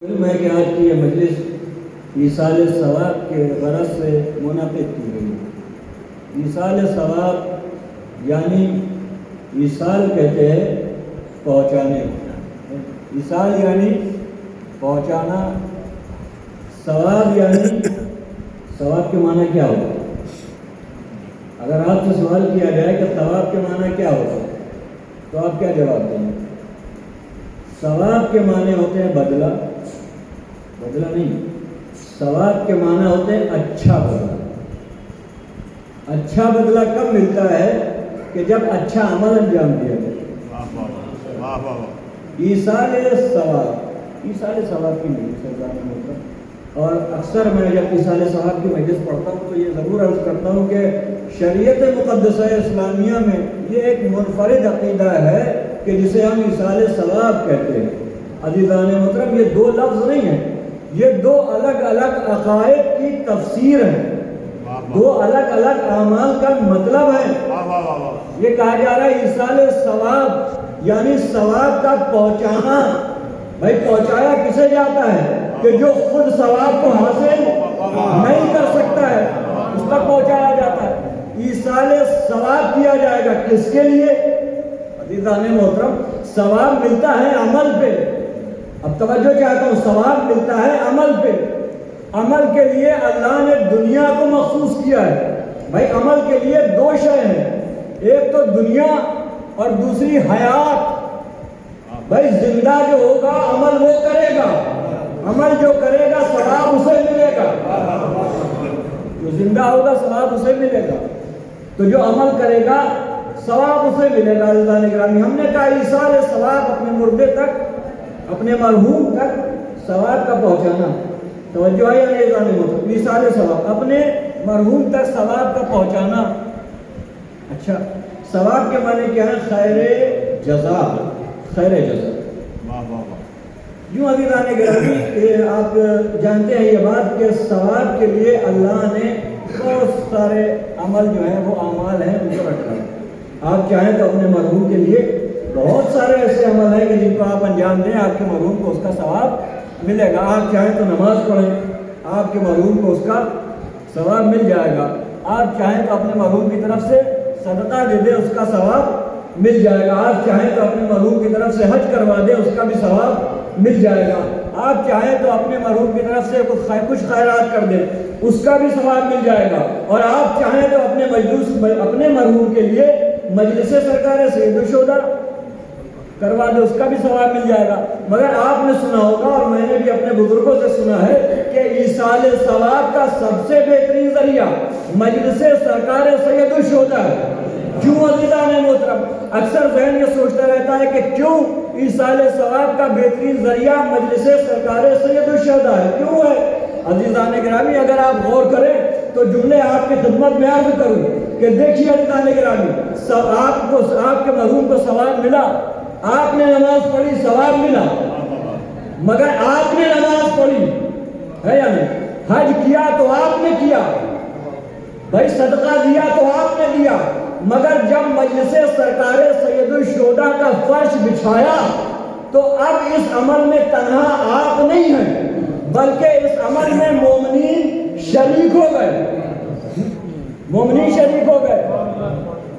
علم ہے کہ آج کی یہ مجلس ایصال ثواب کے غرض سے منعقد کی گئی ہے۔ ایصال ثواب یعنی ایصال کہتے ہیں پہنچانے کو، ایصال یعنی پہنچانا، ثواب یعنی ثواب کے معنی کیا ہوتا ہے؟ اگر آپ سے سوال کیا جائے کہ ثواب کے معنی کیا ہوتا ہے تو آپ کیا جواب دیں گے؟ ثواب کے معنی ہوتے ہیں بدلہ، بدلہ نہیں، ثواب کے معنی ہوتے ہیں اچھا بدلہ۔ اچھا بدلہ کب ملتا ہے؟ کہ جب اچھا عمل انجام دیا جائے۔ ایصال ثواب، ایصال ثواب کی مجلس سرگرم ہوتا ہے، اور اکثر میں جب ایصال ثواب کی مجلس پڑھتا ہوں تو یہ ضرور عرض کرتا ہوں کہ شریعت مقدسہ اسلامیہ میں یہ ایک منفرد عقیدہ ہے کہ جسے ہم ایصال ثواب کہتے ہیں۔ عزیزان محترم، یہ دو لفظ نہیں ہیں، یہ دو الگ الگ عقائد کی تفسیر ہے، دو الگ الگ اعمال کا مطلب ہے۔ یہ کہا جا رہا ہے ایصال ثواب یعنی ثواب کا پہنچانا۔ بھائی پہنچایا کسے جاتا ہے؟ کہ جو خود ثواب کو حاصل نہیں کر سکتا ہے، اس تک پہنچایا جاتا ہے۔ ایصال ثواب کیا جائے گا کس کے لیے؟ عزیزان محترم، ثواب ملتا ہے عمل پہ۔ اب توجہ چاہتا ہوں، ثواب ملتا ہے عمل پہ۔ عمل کے لیے اللہ نے دنیا کو مخصوص کیا ہے۔ بھائی عمل کے لیے دو شے ہیں، ایک تو دنیا اور دوسری حیات۔ بھائی زندہ جو ہوگا عمل وہ کرے گا، عمل جو کرے گا ثواب اسے ملے گا، جو زندہ ہوگا ثواب اسے ملے گا، تو جو عمل کرے گا ثواب اسے ملے گا۔ عزیزان گرامی، ہم نے کہا ایصال ثواب اپنے مردے تک، اپنے مرحوم تک ثواب کا پہنچانا۔ توجہ ہے یا عزیزان محترم؟ ایصال ثواب اپنے مرحوم تک ثواب کا پہنچانا۔ اچھا، ثواب کے معنی کیا ہے؟ خیر جزا، خیر جزا۔ یوں عزیزان گرامی، آپ جانتے ہیں یہ بات کہ ثواب کے لیے اللہ نے بہت سارے عمل جو ہیں وہ اعمال ہیں ان کو رکھا ہے۔ آپ چاہیں تو اپنے مرحوم کے لیے بہت سارے ایسے عمل ہیں کہ جن کو آپ انجام دیں، آپ کے مرحوم کو اس کا ثواب ملے گا۔ آپ چاہیں تو نماز پڑھیں، آپ کے مرحوم کو اس کا ثواب مل جائے گا۔ آپ چاہیں تو اپنے مرحوم کی طرف سے صدقہ دے دیں، اس کا ثواب مل جائے گا۔ آپ چاہیں تو اپنے مرحوم کی طرف سے حج کروا دیں، اس کا بھی ثواب مل جائے گا۔ آپ چاہیں تو اپنے مرحوم کی طرف سے کچھ خیرات کر دیں، اس کا بھی ثواب مل جائے گا۔ اور آپ چاہیں تو اپنے مرحوم کے لیے مجلس سرکار سید الشہداء کروا دے، اس کا بھی ثواب مل جائے گا۔ مگر آپ نے سنا ہوگا، اور میں نے بھی اپنے بزرگوں سے سنا ہے کہ ایصال ثواب کا سب سے بہترین ذریعہ مجلس سرکار سید الشہداء ہے۔ کیوں عزیزان محترم؟ اکثر ذہن یہ سوچتا رہتا ہے کہ کیوں ایصال ثواب کا بہترین ذریعہ مجلس سرکار سید الشہداء ہے، کیوں ہے؟ عزیزان گرامی، اگر آپ غور کریں تو جملے آپ کی خدمت میں عرض کروں کہ دیکھیے عزیزان گرامی، آپ کے مرحوم کو ثواب ملا، آپ نے نماز پڑھی، ثواب ملا، مگر آپ نے نماز پڑھی ہے یا نہیں؟ حج کیا تو آپ نے کیا، بھائی صدقہ دیا تو آپ نے دیا، مگر جب مجلس سرکار سید الشہداء کا فرش بچھایا تو اب اس عمل میں تنہا آپ نہیں ہیں، بلکہ اس عمل میں مومنین شریک ہو گئے، مومنین شریک ہو گئے۔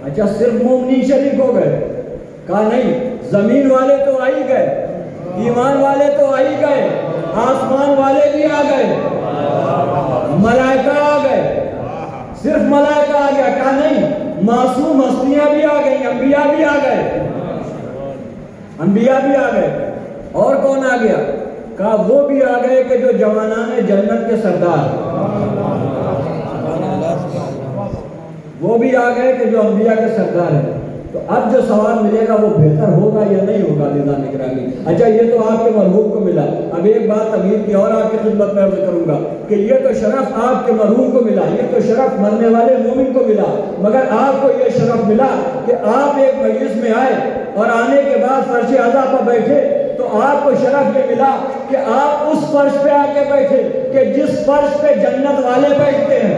اچھا، صرف مومنین شریک ہو گئے؟ کہا نہیں، زمین والے تو آ ہی گئے، ایمان والے تو آ ہی گئے، آسمان والے بھی آ گئے، ملائکہ آ گئے، صرف ملائکہ آ گیا؟ کہا نہیں، معصوم ہستیاں بھی آ گئی، انبیاء بھی آ گئے، انبیاء بھی آ گئے۔ اور کون آ گیا؟ کہا وہ بھی آ گئے کہ جو جوانان جنت کے سردار، وہ بھی آ گئے کہ جو انبیاء کے سردار ہیں۔ تو اب جو ثواب ملے گا وہ بہتر ہوگا یا نہیں ہوگا عزیزان گرامی؟ اچھا، یہ تو آپ کے مرحوم کو ملا۔ اب ایک بات امیر کی اور آپ کی خدمت میں عرض کروں گا کہ یہ تو شرف آپ کے مرحوم کو ملا، یہ تو شرف مرنے والے مومن کو ملا، مگر آپ کو یہ شرف ملا کہ آپ ایک مجلس میں آئے اور آنے کے بعد فرش اعلیٰ پر بیٹھے، تو آپ کو شرف یہ ملا کہ آپ اس فرش پہ آ کے بیٹھے کہ جس فرش پہ جنت والے بیٹھتے ہیں۔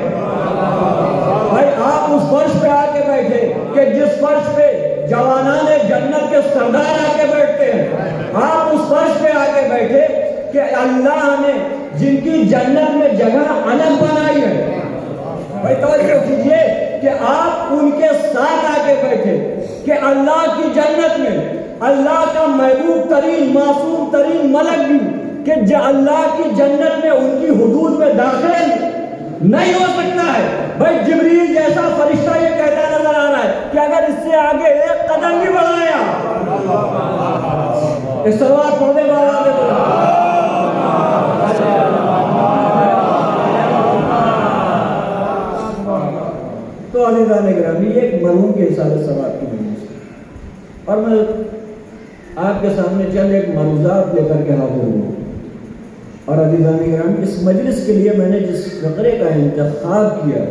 بھائی آپ اس فرش پہ آ کے بیٹھے کہ جس فرش پہ جوانان جنت کے سردار آ کے بیٹھتے ہیں۔ آپ اس فرش پہ آ کے بیٹھے کہ اللہ نے جن کی جنت میں جگہ الگ بنائی ہے، بھائی توجہ کیجئے کہ آپ ان کے ساتھ آ کے بیٹھے کہ اللہ کی جنت میں اللہ کا محبوب ترین معصوم ترین ملک بھی کہ اللہ کی جنت میں ان کی حدود میں داخل نہیں ہو سکتا ہے۔ بھائی جبریل جیسا فرشتہ یہ کہتا نظر آ رہا ہے کہ اگر اس سے آگے ایک قدم بھی بڑھایا، اس سلوات پڑھنے والا نے بولا تو عزیزان گرامی ایک مرحوم کے حساب ثواب کی مجلس اور میں آپ کے سامنے چند ایک مروزات لے کر کے حاضر ہوں۔ اور عزیزان گرامی اس مجلس کے لیے میں نے جس فقرے کا انتخاب کیا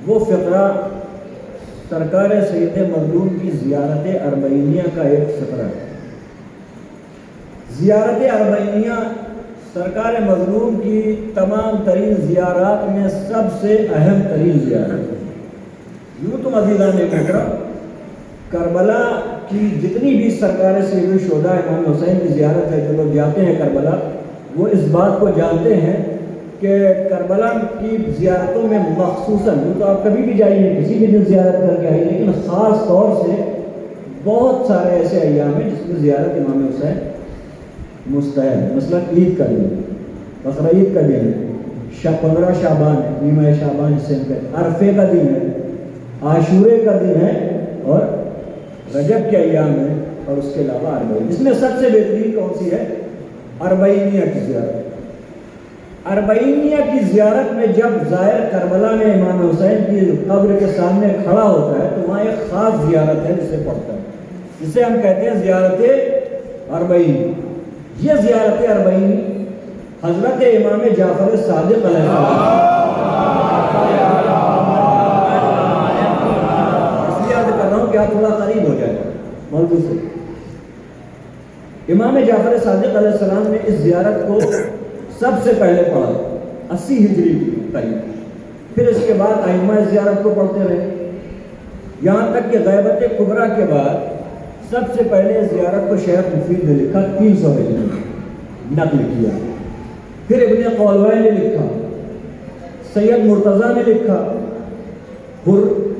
وہ فقرہ سرکار سید مظلوم کی زیارت اربعینیہ کا ایک فقرہ ہے۔ زیارت اربعینیہ سرکار مظلوم کی تمام ترین زیارات میں سب سے اہم ترین زیارت ہے۔ یوں تم عزیزان اکرام کربلا کی جتنی بھی سرکار سید الشہداء امام حسین کی زیارت ہے، جو لوگ جاتے ہیں کربلا وہ اس بات کو جانتے ہیں کہ کربلا کی زیارتوں میں مخصوصاً تو آپ کبھی بھی جائیے کسی بھی دن زیارت کر کے آئیے، لیکن خاص طور سے بہت سارے ایسے ایام ہیں جس میں زیارت امام حسین مستحب، مثلا عید کا دن، بقرہ عید کا دن ہے، 15 شعبان ہے، نیمہ شعبان جسے ہم کہتے ہیں، عرفے کا دن ہے، عاشورے کا دن ہے اور رجب کے ایام ہے، اور اس کے علاوہ اربعین۔ اس میں سب سے بہترین کون سی ہے؟ اربعینیہ کی زیارت۔ اربعینیہ کی زیارت میں جب زائر کربلا میں امام حسین کی قبر کے سامنے کھڑا ہوتا ہے تو وہاں ایک خاص زیارت ہے جسے پڑھتا ہے، جسے ہم کہتے ہیں زیارت اربعین۔ یہ زیارت اربعین حضرت امام جعفر صادق علیہ السلام، اس لیے عرض کر رہا ہوں کہ آپ تھوڑا قریب ہو جائے موضوع سے۔ امام جعفر صادق علیہ السلام نے اس زیارت کو سب سے پہلے پڑھا 80 ہجری قریب، پھر اس کے بعد ائمہ اس زیارت کو پڑھتے رہے، یہاں تک کہ غیبت کبریٰ کے بعد سب سے پہلے اس زیارت کو شیخ مفید نے لکھا 300 ہجری نقل کیا، پھر ابن قولوی نے لکھا، سید مرتضیٰ نے لکھا،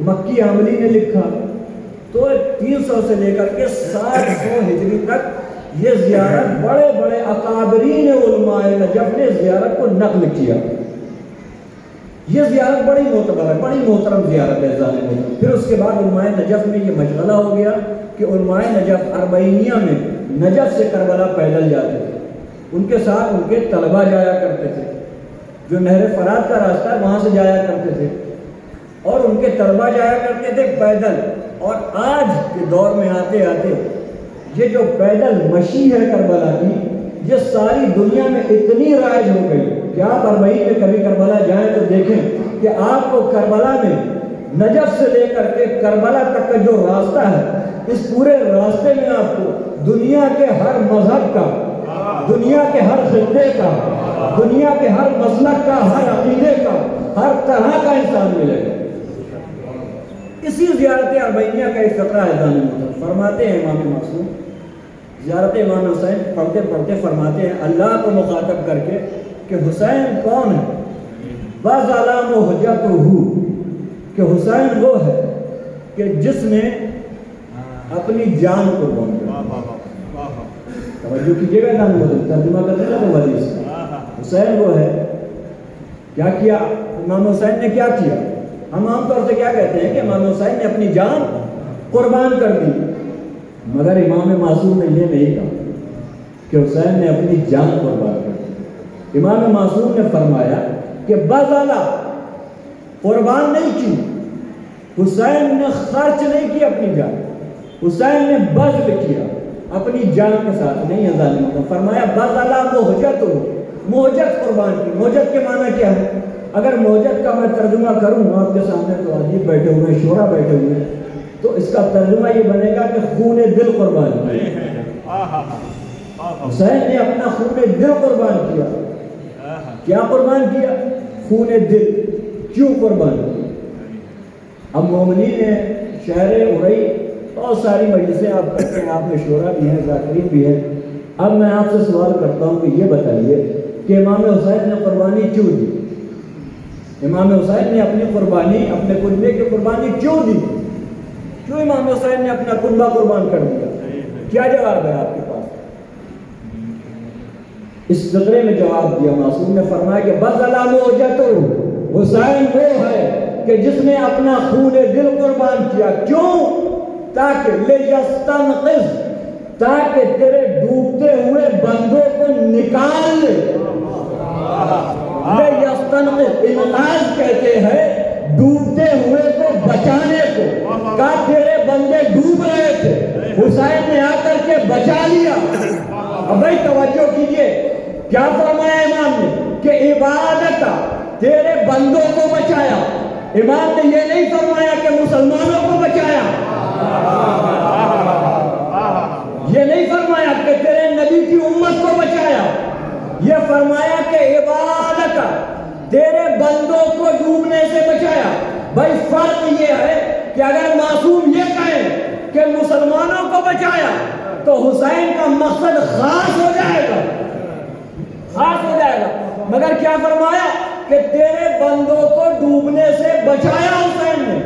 مکی عاملی نے لکھا، تو 300 سے لے کر کے 700 ہجری تک یہ زیارت بڑے بڑے اکابرین علماء نجف نے زیارت کو نقل کیا۔ یہ زیارت بڑی معتبر ہے، بڑی محترم زیارت ہے ظاہر میں۔ پھر اس کے بعد علماء نجف میں یہ مشغلہ ہو گیا کہ علماء نجف اربعینیہ میں نجف سے کربلا پیدل جاتے تھے، ان کے ساتھ ان کے طلبہ جایا کرتے تھے، جو نہر فرات کا راستہ ہے وہاں سے جایا کرتے تھے، اور ان کے طلبہ جایا کرتے تھے پیدل۔ اور آج کے دور میں آتے آتے یہ جو پیدل مشی ہے کربلا کی، یہ ساری دنیا میں اتنی رائج ہو گئی کہ آپ اربعین میں کبھی کربلا جائیں تو دیکھیں کہ آپ کو کربلا میں نجف سے لے کر کے کربلا تک کا جو راستہ ہے، اس پورے راستے میں آپ کو دنیا کے ہر مذہب کا، دنیا کے ہر خطے کا، دنیا کے ہر مسلک کا، ہر عقیدے کا، ہر طرح کا انسان ملے گا۔ اسی زیارت اربعینیہ کا ایک فقرہ ہے دانی محترم، فرماتے ہیں امام معصوم زیارت امام حسین پڑھتے پڑھتے فرماتے ہیں اللہ کو مخاطب کر کے کہ حسین کون ہے؟ بَذَلَامُ حُجَّتُهُ، کہ حسین وہ ہے کہ جس نے اپنی جان قربان کر۔ توجہ کیجیے گا دانی محترم، ترجمہ کرنے لگے حدیث۔ حسین وہ ہے، کیا کیا امام حسین نے؟ کیا کیا؟ ہم عام طور سے کیا کہتے ہیں کہ امام حسین نے اپنی جان قربان کر دی، مگر امام معصوم نے یہ نہیں کہا کہ حسین نے اپنی جان قربان کر دی۔ امام معصوم نے فرمایا کہ بذلا، قربان نہیں کی، حسین نے خرچ نہیں کی اپنی جان، حسین نے بذل کیا اپنی جان کے ساتھ، نہیں ہے ظالم۔ فرمایا بذلا مہجت، مہجت قربان کی۔ مہجت کے معنی کیا ہے؟ اگر مہجت کا میں ترجمہ کروں آپ کے سامنے تو عجیب بیٹھے ہوئے، شورا بیٹھے ہوئے، تو اس کا ترجمہ یہ بنے گا کہ خون دل قربان کیا۔ حسین نے اپنا خون دل قربان کیا۔ کیا قربان کیا؟ خون دل۔ کیوں قربان کیا؟ اب مومنین شہر عرئی بہت ساری مجلسیں آپ کرتے ہیں، آپ میں شورا بھی ہے، ذاکرین بھی ہے۔ اب میں آپ سے سوال کرتا ہوں کہ یہ بتائیے کہ امام حسین نے قربانی کیوں دی؟ امام حسین نے اپنی قربانی، اپنے کنبے کی قربانی کیوں دی؟ کیوں امام حسین نے اپنا کنبہ قربان کر دیا؟ کیا جواب ہے آپ کے پاس؟ اس فقرے میں جواب دیا، معصوم نے فرمایا کہ بذل موجتہ، حسین وہ ہے کہ جس نے اپنا خون دل قربان کیا۔ کیوں؟ تاکہ لیستنقذ، تاکہ تیرے ڈوبتے ہوئے بندوں کو نکال لے۔ لیستنقذ انقاذ کہتے ہیں ڈوبتے ہوئے کو بچانے کو۔ کہا تیرے بندے ڈوب رہے تھے، حسین نے آ کر کے بچا لیا۔ اب بھائی توجہ کیجئے، کیا فرمایا امام نے کہ عبادت تیرے بندوں کو بچایا۔ امام نے یہ نہیں فرمایا کہ مسلمانوں کو بچایا، یہ نہیں فرمایا کہ تیرے نبی کی امت کو بچایا، یہ فرمایا کہ عبادت تیرے بندوں کو ڈوبنے سے بچایا۔ بھائی فرق یہ ہے کہ اگر معصوم یہ کہے کہ مسلمانوں کو بچایا تو حسین کا مقصد خاص ہو جائے گا، خاص ہو جائے گا، مگر کیا فرمایا کہ تیرے بندوں کو ڈوبنے سے بچایا حسین نے۔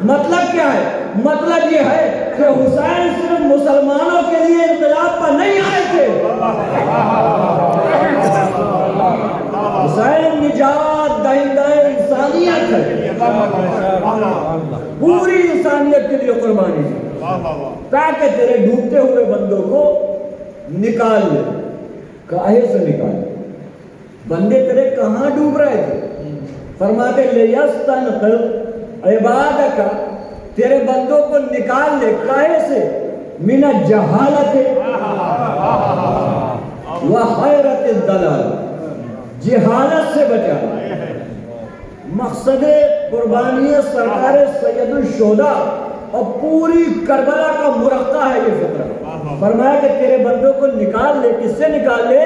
مطلب کیا ہے؟ مطلب یہ ہے کہ حسین صرف مسلمانوں کے لیے انقلاب پر نہیں آئے تھے، حسین نجات دہندہ انسانیت ہے، پوری انسانیت کے لیے قربانی ہے، تاکہ تیرے ڈوبتے ہوئے بندوں کو نکال لے۔ کاہے سے نکال؟ بندے تیرے کہاں ڈوب رہے تھے؟ فرماتے لیستنقذ عبادک، تیرے بندوں کو نکال لے۔ کاہے سے؟ من الجہالت وحیرت الضلال، جہالت سے بچا۔ مقصد قربانی سرکار سید الشہداء اور پوری کربلا کا مرقع ہے یہ فقرہ۔ فرمایا کہ تیرے بندوں کو نکال لے۔ کس سے نکال لے؟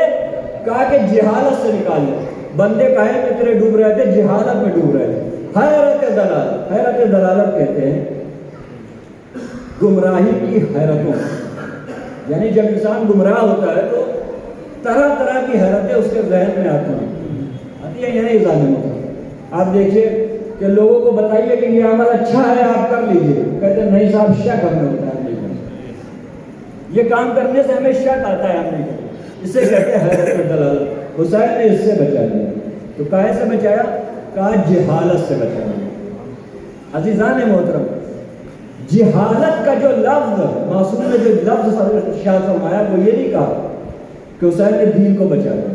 کہا کہ جہالت سے نکال لے۔ بندے کہیں کہ تیرے ڈوب رہے تھے، جہالت میں ڈوب رہے تھے۔ حیرت دلال، حیرت دلالت کہتے ہیں گمراہی کی حیرتوں، یعنی جب انسان گمراہ ہوتا ہے تو طرح طرح کی حیرتیں اس کے ذہن میں آتی ہیں، یہی ظالم ہوتا ہے۔ آپ دیکھیے کہ لوگوں کو بتائیے کہ یہ عمل اچھا ہے آپ کر لیجئے، کہتے ہیں نہیں صاحب شک ہمیں ہوتا ہے، یہ کام کرنے سے ہمیں شک آتا ہے، ہم نہیں کرتے۔ اسے کہتے ہیں حیرت دلالت۔ حسین نے اس سے بچا لیا۔ تو کہے سے بچایا؟ کہا جہالت سے بچایا۔ عزیزان محترم، جہالت کا جو لفظ معصوم نے جو لفظ شاہ فرمایا وہ یہ نہیں کہا کہ حسین نے دین کو بچایا۔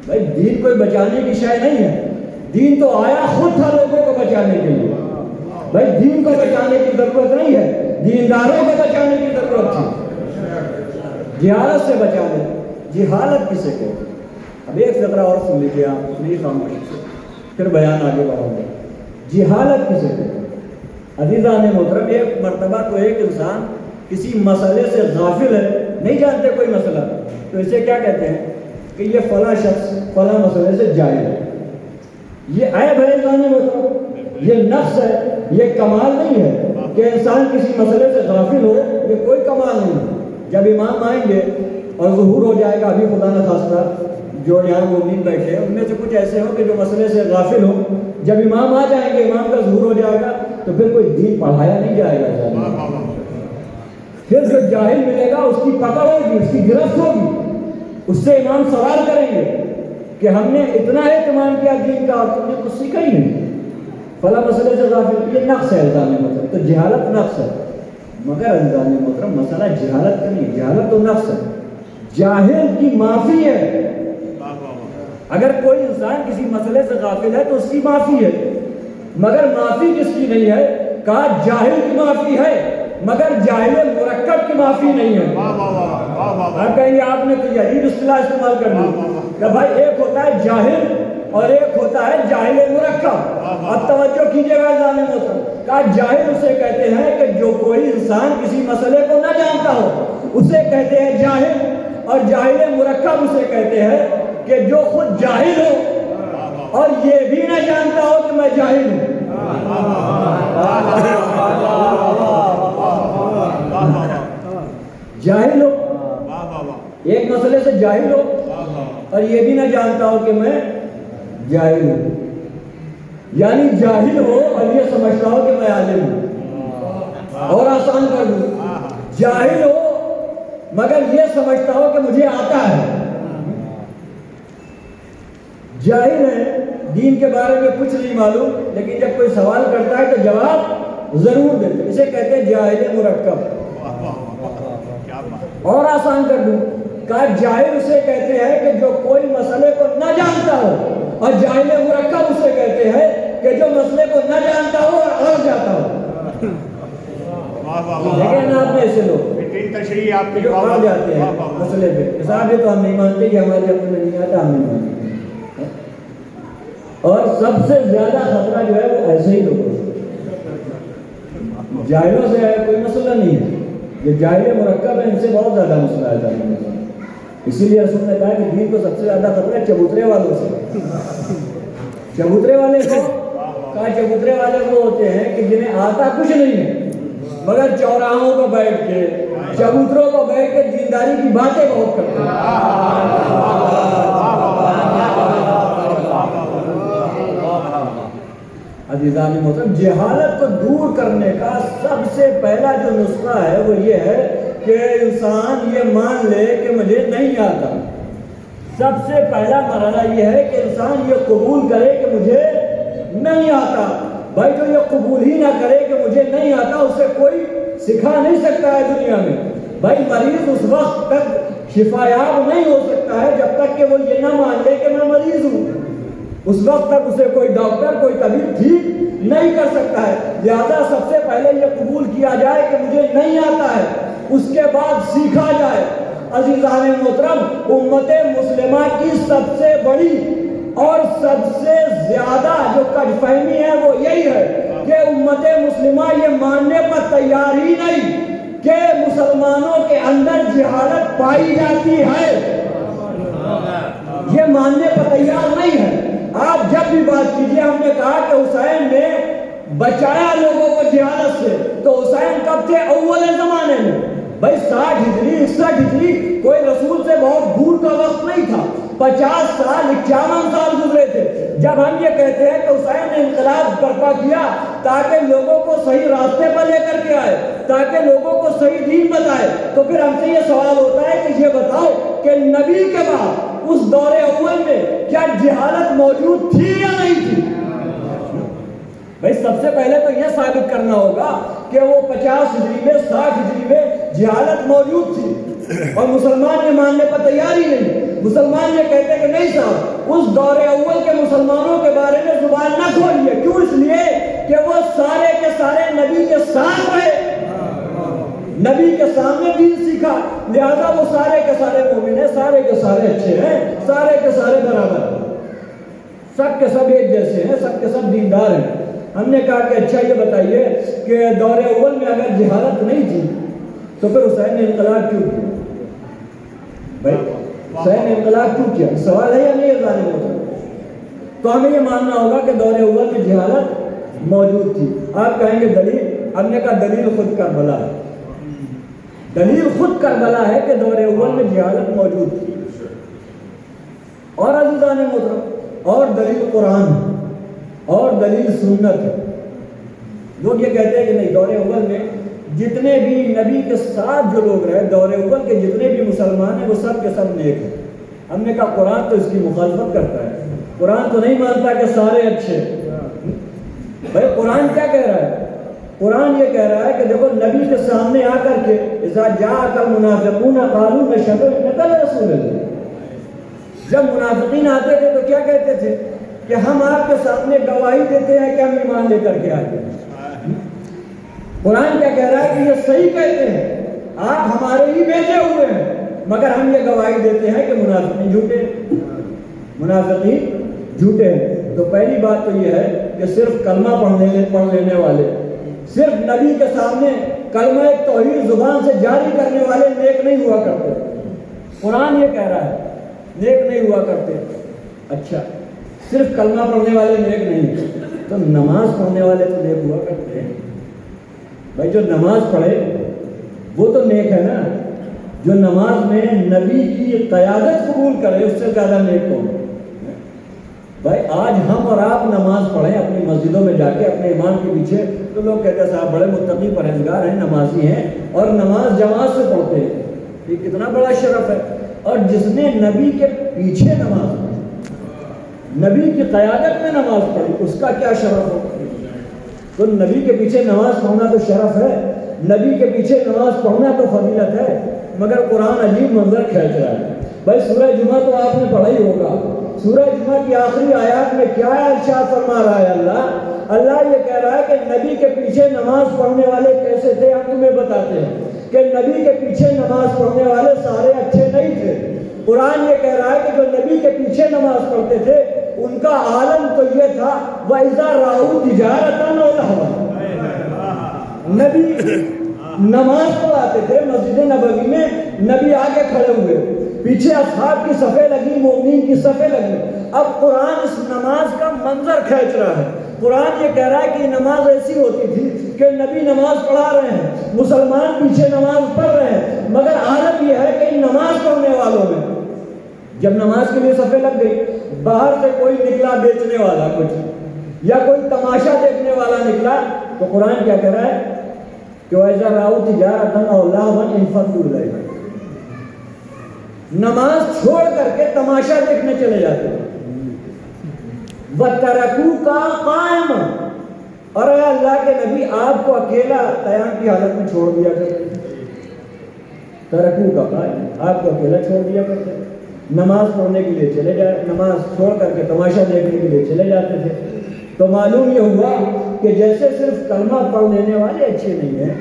بھائی دین کوئی بچانے کی شے نہیں ہے، دین تو آیا خود تھا لوگوں کو بچانے کے لیے۔ بھائی دین کو بچانے کی ضرورت نہیں ہے، دینداروں کو بچانے کی ضرورت تھی۔ جہالت سے بچانے، جہالت کسے کہتے ہیں؟ اب ایک فقرہ اور سن لیجیے آپ اپنی خاموشی سے، پھر بیان آگے بڑھاؤں گا۔ جہالت کسے کہتے ہیں؟ عزیزان محترم، ایک مرتبہ تو ایک انسان کسی مسئلے سے غافل ہے، نہیں جانتے کوئی مسئلہ، تو اسے کیا کہتے ہیں کہ یہ فلاں شخص فلاں مسئلے سے جاہل ہے۔ یہ عیب ہے انسان محترم، یہ نقص ہے، یہ کمال نہیں ہے کہ انسان کسی مسئلے سے غافل ہو، یہ کوئی کمال نہیں ہے۔ جب امام آئیں گے اور ظہور ہو جائے گا، ابھی خدا نہ خواستہ جو یہاں مومنین بیٹھے ان میں سے کچھ ایسے ہوں کہ جو مسئلے سے غافل ہوں، جب امام آ جائیں گے، امام کا ظہور ہو جائے گا تو پھر کوئی دین پڑھایا نہیں جائے گا۔ پھر جو جاہل ملے گا اس کی پکڑ ہوگی، اس کی گرفت ہوگی، اس سے امام سوال کریں گے کہ ہم نے اتنا اہتمام کیا دین کا اور تم نے کچھ سیکھا ہی نہیں، فلاں مسئلے سے غافل۔ یہ نقص ہے الزام محترم، تو جہالت نقص ہے، مگر الزام محترم مسئلہ جہالت کا نہیں، جہالت تو نقص ہے، جاہل کی معافی ہے۔ اگر کوئی انسان کسی مسئلے سے غافل ہے تو اس کی معافی ہے، مگر معافی کس کی نہیں ہے؟ کہا جاہل کی معافی ہے، مگر جاہل مرکب کی معافی نہیں ہے۔ آپ کہیں گے آپ نے تو یہی اصطلاح استعمال کر دی کہ بھائی ایک ہوتا ہے جاہل اور ایک ہوتا ہے جاہل مرکب۔ اب توجہ کیجئے گا الزام محترم، کہا جاہل اسے کہتے ہیں کہ جو کوئی انسان کسی مسئلے کو نہ جانتا ہو اسے کہتے ہیں جاہل، اور جاہل مرکب اسے کہتے ہیں کہ جو خود جاہل ہو اور یہ بھی نہ جانتا ہو کہ میں جاہل ہوں۔ جاہل ہو ایک مسئلے سے جاہل ہو اور یہ بھی نہ جانتا ہو کہ میں جاہل ہوں، یعنی جاہل ہو اور یہ سمجھتا ہو کہ میں عالم ہوں۔ اور آسان کر دوں، جاہل ہو مگر یہ سمجھتا ہو کہ مجھے آتا ہے۔ جاہل ہے، دین کے بارے میں کچھ نہیں معلوم، لیکن جب کوئی سوال کرتا ہے تو جواب ضرور دیتے، اسے کہتے ہیں جاہل مرکب۔ اور آسان کر دوں، کہا جاہل اسے کہتے ہیں کہ جو کوئی مسئلے کو نہ جانتا ہو، اور جاہل مرکب اسے کہتے ہیں کہ جو مسئلے کو نہ جانتا ہو اور اڑ جاتا ہو۔ لیکن آپ نے ایسے لوگ تشریح آپ جو اڑ جاتے ہیں مسئلے پہ، صاحب یہ تو ہم نہیں مانتے کہ ہمارے اپنے نہیں آتا، ہم نہیں مانتے۔ اور سب سے زیادہ خطرہ جو ہے وہ ایسے ہی لوگوں سے، جاہلوں سے کوئی مسئلہ نہیں ہے، یہ جاہل مرکب ہے، ان سے بہت زیادہ مسئلہ ہے۔ اسی لیے رسول نے کہا کہ دین کو سب سے زیادہ خطرہ ہے چبوترے والوں سے۔ چبوترے والے کو کہا، چبوترے والے وہ ہوتے ہیں کہ جنہیں آتا کچھ نہیں ہے مگر چوراہوں کو بیٹھ کے، چبوتروں کو بیٹھ کے دینداری کی باتیں بہت کرتے ہیں۔ عزیزان محترم، جہالت کو دور کرنے کا سب سے پہلا جو نسخہ ہے وہ یہ ہے کہ انسان یہ مان لے کہ مجھے نہیں آتا۔ سب سے پہلا مرحلہ یہ ہے کہ انسان یہ قبول کرے کہ مجھے نہیں آتا۔ بھائی جو یہ قبول ہی نہ کرے کہ مجھے نہیں آتا، اسے کوئی سکھا نہیں سکتا ہے دنیا میں۔ بھائی مریض اس وقت تک شفا یاب نہیں ہو سکتا ہے جب تک کہ وہ یہ نہ مان لے کہ میں مریض ہوں۔ اس وقت تک اسے کوئی ڈاکٹر، کوئی طبیب ٹھیک نہیں کر سکتا ہے۔ لہذا سب سے پہلے یہ قبول کیا جائے کہ مجھے نہیں آتا ہے، اس کے بعد سیکھا جائے۔ عزیزان محترم، امت مسلمہ کی سب سے بڑی اور سب سے زیادہ جو کج فہمی ہے وہ یہی ہے کہ امت مسلمہ یہ ماننے پر تیار ہی نہیں کہ مسلمانوں کے اندر جہالت پائی جاتی ہے، یہ ماننے پر تیار نہیں ہے۔ آپ جب بھی بات کیجئے، ہم نے کہا کہ حسین نے بچایا لوگوں کو جہالت سے، تو حسین کب تھے؟ اول زمانے میں۔ بھائی 60 ہجری 61 ہجری کوئی رسول سے بہت دور کا وقت نہیں تھا، 50 سال 51 سال گزرے تھے جب ہم یہ کہتے ہیں کہ حسین نے انقلاب برپا کیا تاکہ لوگوں کو صحیح راستے پر لے کر کے آئے، تاکہ لوگوں کو صحیح دین بتائے۔ تو پھر ہم سے یہ سوال ہوتا ہے کہ یہ بتاؤ کہ نبی کے بعد اس دور اول میں کیا جہالت موجود تھی یا نہیں تھی؟ بھائی سب سے پہلے تو یہ ثابت کرنا ہوگا کہ وہ 50 ہجری میں 60 ہجری میں جہالت موجود تھی اور مسلمان یہ ماننے پر تیار ہی نہیں۔ مسلمان یہ کہتے کہ نہیں صاحب، اس دور اول کے مسلمانوں کے بارے میں زبان نہ کھولیے۔ کیوں؟ اس لیے کہ وہ سارے کے سارے نبی کے ساتھ رہے، نبی کے سامنے دین سیکھا، لہذا وہ سارے کے سارے مومن ہیں، سارے کے سارے اچھے ہیں، سارے کے سارے برابر ہیں، سب کے سب ایک جیسے ہیں، سب کے سب دیندار ہیں۔ ہم نے کہا کہ اچھا یہ بتائیے کہ دور اول میں اگر جہالت نہیں تھی تو پھر حسین نے انقلاب کیوں کیا؟ بھائی حسین نے انقلاب کیوں کیا؟ سوال ہے یا نہیں ہے ظالم ہوتا؟ تو ہمیں یہ ماننا ہوگا کہ دور اول میں جہالت موجود تھی۔ آپ کہیں گے دلیل؟ ہم نے کہا دلیل خود کربلا ہے، دلیل خود کربلا ہے کہ دور اول میں جہالت موجود تھی۔ اور عزیزان محترم، اور دلیل قرآن ہے اور دلیل سنت ہے۔ لوگ یہ کہتے ہیں کہ نہیں، دور اول میں جتنے بھی نبی کے ساتھ جو لوگ رہے، دور اول کے جتنے بھی مسلمان ہیں وہ سب کے سب نیک ہیں۔ ہم نے کہا قرآن تو اس کی مخالفت کرتا ہے، قرآن تو نہیں مانتا کہ سارے اچھے۔ بھائی قرآن کیا کہہ رہا ہے؟ قرآن یہ کہہ رہا ہے کہ دیکھو نبی کے سامنے آ کر کے اذا جاءک المنافقون قالوا نشهد انک لرسول اللہ، جب منافقین آتے تھے تو کیا کہتے تھے کہ ہم آپ کے سامنے گواہی دیتے ہیں کہ ہم ایمان لے کر کے آئے ہیں۔ قرآن کیا کہہ رہا ہے کہ یہ صحیح کہتے ہیں، آپ ہمارے ہی بھیجے ہوئے ہیں، مگر ہم یہ گواہی دیتے ہیں کہ منافقین جھوٹے ہیں، منافقین جھوٹے ہیں۔ تو پہلی بات تو یہ ہے کہ صرف کلمہ پڑھ لینے والے، صرف نبی کے سامنے کلمہ توحید زبان سے جاری کرنے والے نیک نہیں ہوا کرتے۔ قرآن یہ کہہ رہا ہے نیک نہیں ہوا کرتے۔ اچھا، صرف کلمہ پڑھنے والے نیک نہیں، تو نماز پڑھنے والے تو نیک ہوا کرتے ہیں۔ بھائی جو نماز پڑھے وہ تو نیک ہے نا، جو نماز میں نبی کی قیادت قبول کرے اس سے زیادہ نیک کون ہے؟ بھائی آج ہم اور آپ نماز پڑھیں اپنی مسجدوں میں جا کے اپنے امام کے پیچھے، تو لوگ کہتے ہیں صاحب بڑے متقی پرہیزگار ہیں، نمازی ہیں اور نماز جماعت سے پڑھتے ہیں، یہ کتنا بڑا شرف ہے۔ اور جس نے نبی کے پیچھے نماز پڑھی، نبی کی قیادت میں نماز پڑھی، اس کا کیا شرف ہو؟ تو نبی کے پیچھے نماز پڑھنا تو شرف ہے، نبی کے پیچھے نماز پڑھنا تو فضیلت ہے، مگر قرآن عجیب منظر کھینچ رہا ہے۔ بھائی سورہ جمعہ تو آپ نے پڑھا ہی ہوگا، سورہ جمعہ کی آخری آیات میں کیا ارشاد فرما رہا ہے اللہ یہ کہہ رہا ہے کہ نبی کے پیچھے نماز پڑھنے والے کیسے تھے، ہم تمہیں بتاتے ہیں کہ نبی کے پیچھے نماز پڑھنے والے سارے اچھے نہیں تھے۔ قرآن یہ کہہ رہا ہے کہ جو نبی کے پیچھے نماز پڑھتے تھے ان کا عالم تو یہ تھا وَإِذَا رَأَوْا تِجَارَةً أَوْ لَهْوًا، نبی نماز پڑھاتے تھے مسجد نبوی میں، نبی آگے کھڑے ہوئے، پیچھے اصحاب کی صفیں لگی، مومنین کی صفیں لگی۔ اب قرآن اس نماز کا منظر کھینچ رہا ہے۔ قرآن یہ کہہ رہا ہے کہ نماز ایسی ہوتی تھی کہ نبی نماز پڑھا رہے ہیں، مسلمان پیچھے نماز پڑھ رہے ہیں، مگر حالت یہ ہے کہ نماز پڑھنے والوں میں جب نماز کے لیے صفیں لگ گئی، باہر سے کوئی نکلا بیچنے والا کچھ یا کوئی تماشا دیکھنے والا نکلا، تو قرآن کیا کہہ رہا ہے کہ وَإِذَا رَأَوْا تِجَارَةً أَوْ لَهْوًا انفضوا إِلَيْهَا، نماز چھوڑ کر کے تماشا دیکھنے چلے جاتے ہیں۔ وَتَرَكُوكَ قَائِمًا، اور اے اللہ کے نبی آپ کو اکیلا قیام کی حالت میں چھوڑ دیا کرتے، تَرَكُوكَ قَائِمًا، آپ کو اکیلا چھوڑ دیا کرتے، نماز پڑھنے کے لیے چلے جائے، نماز چھوڑ کر کے تماشا دیکھنے کے لیے چلے جاتے تھے۔ تو معلوم یہ ہوا کہ جیسے صرف کلمہ پڑھ لینے والے اچھے نہیں ہیں،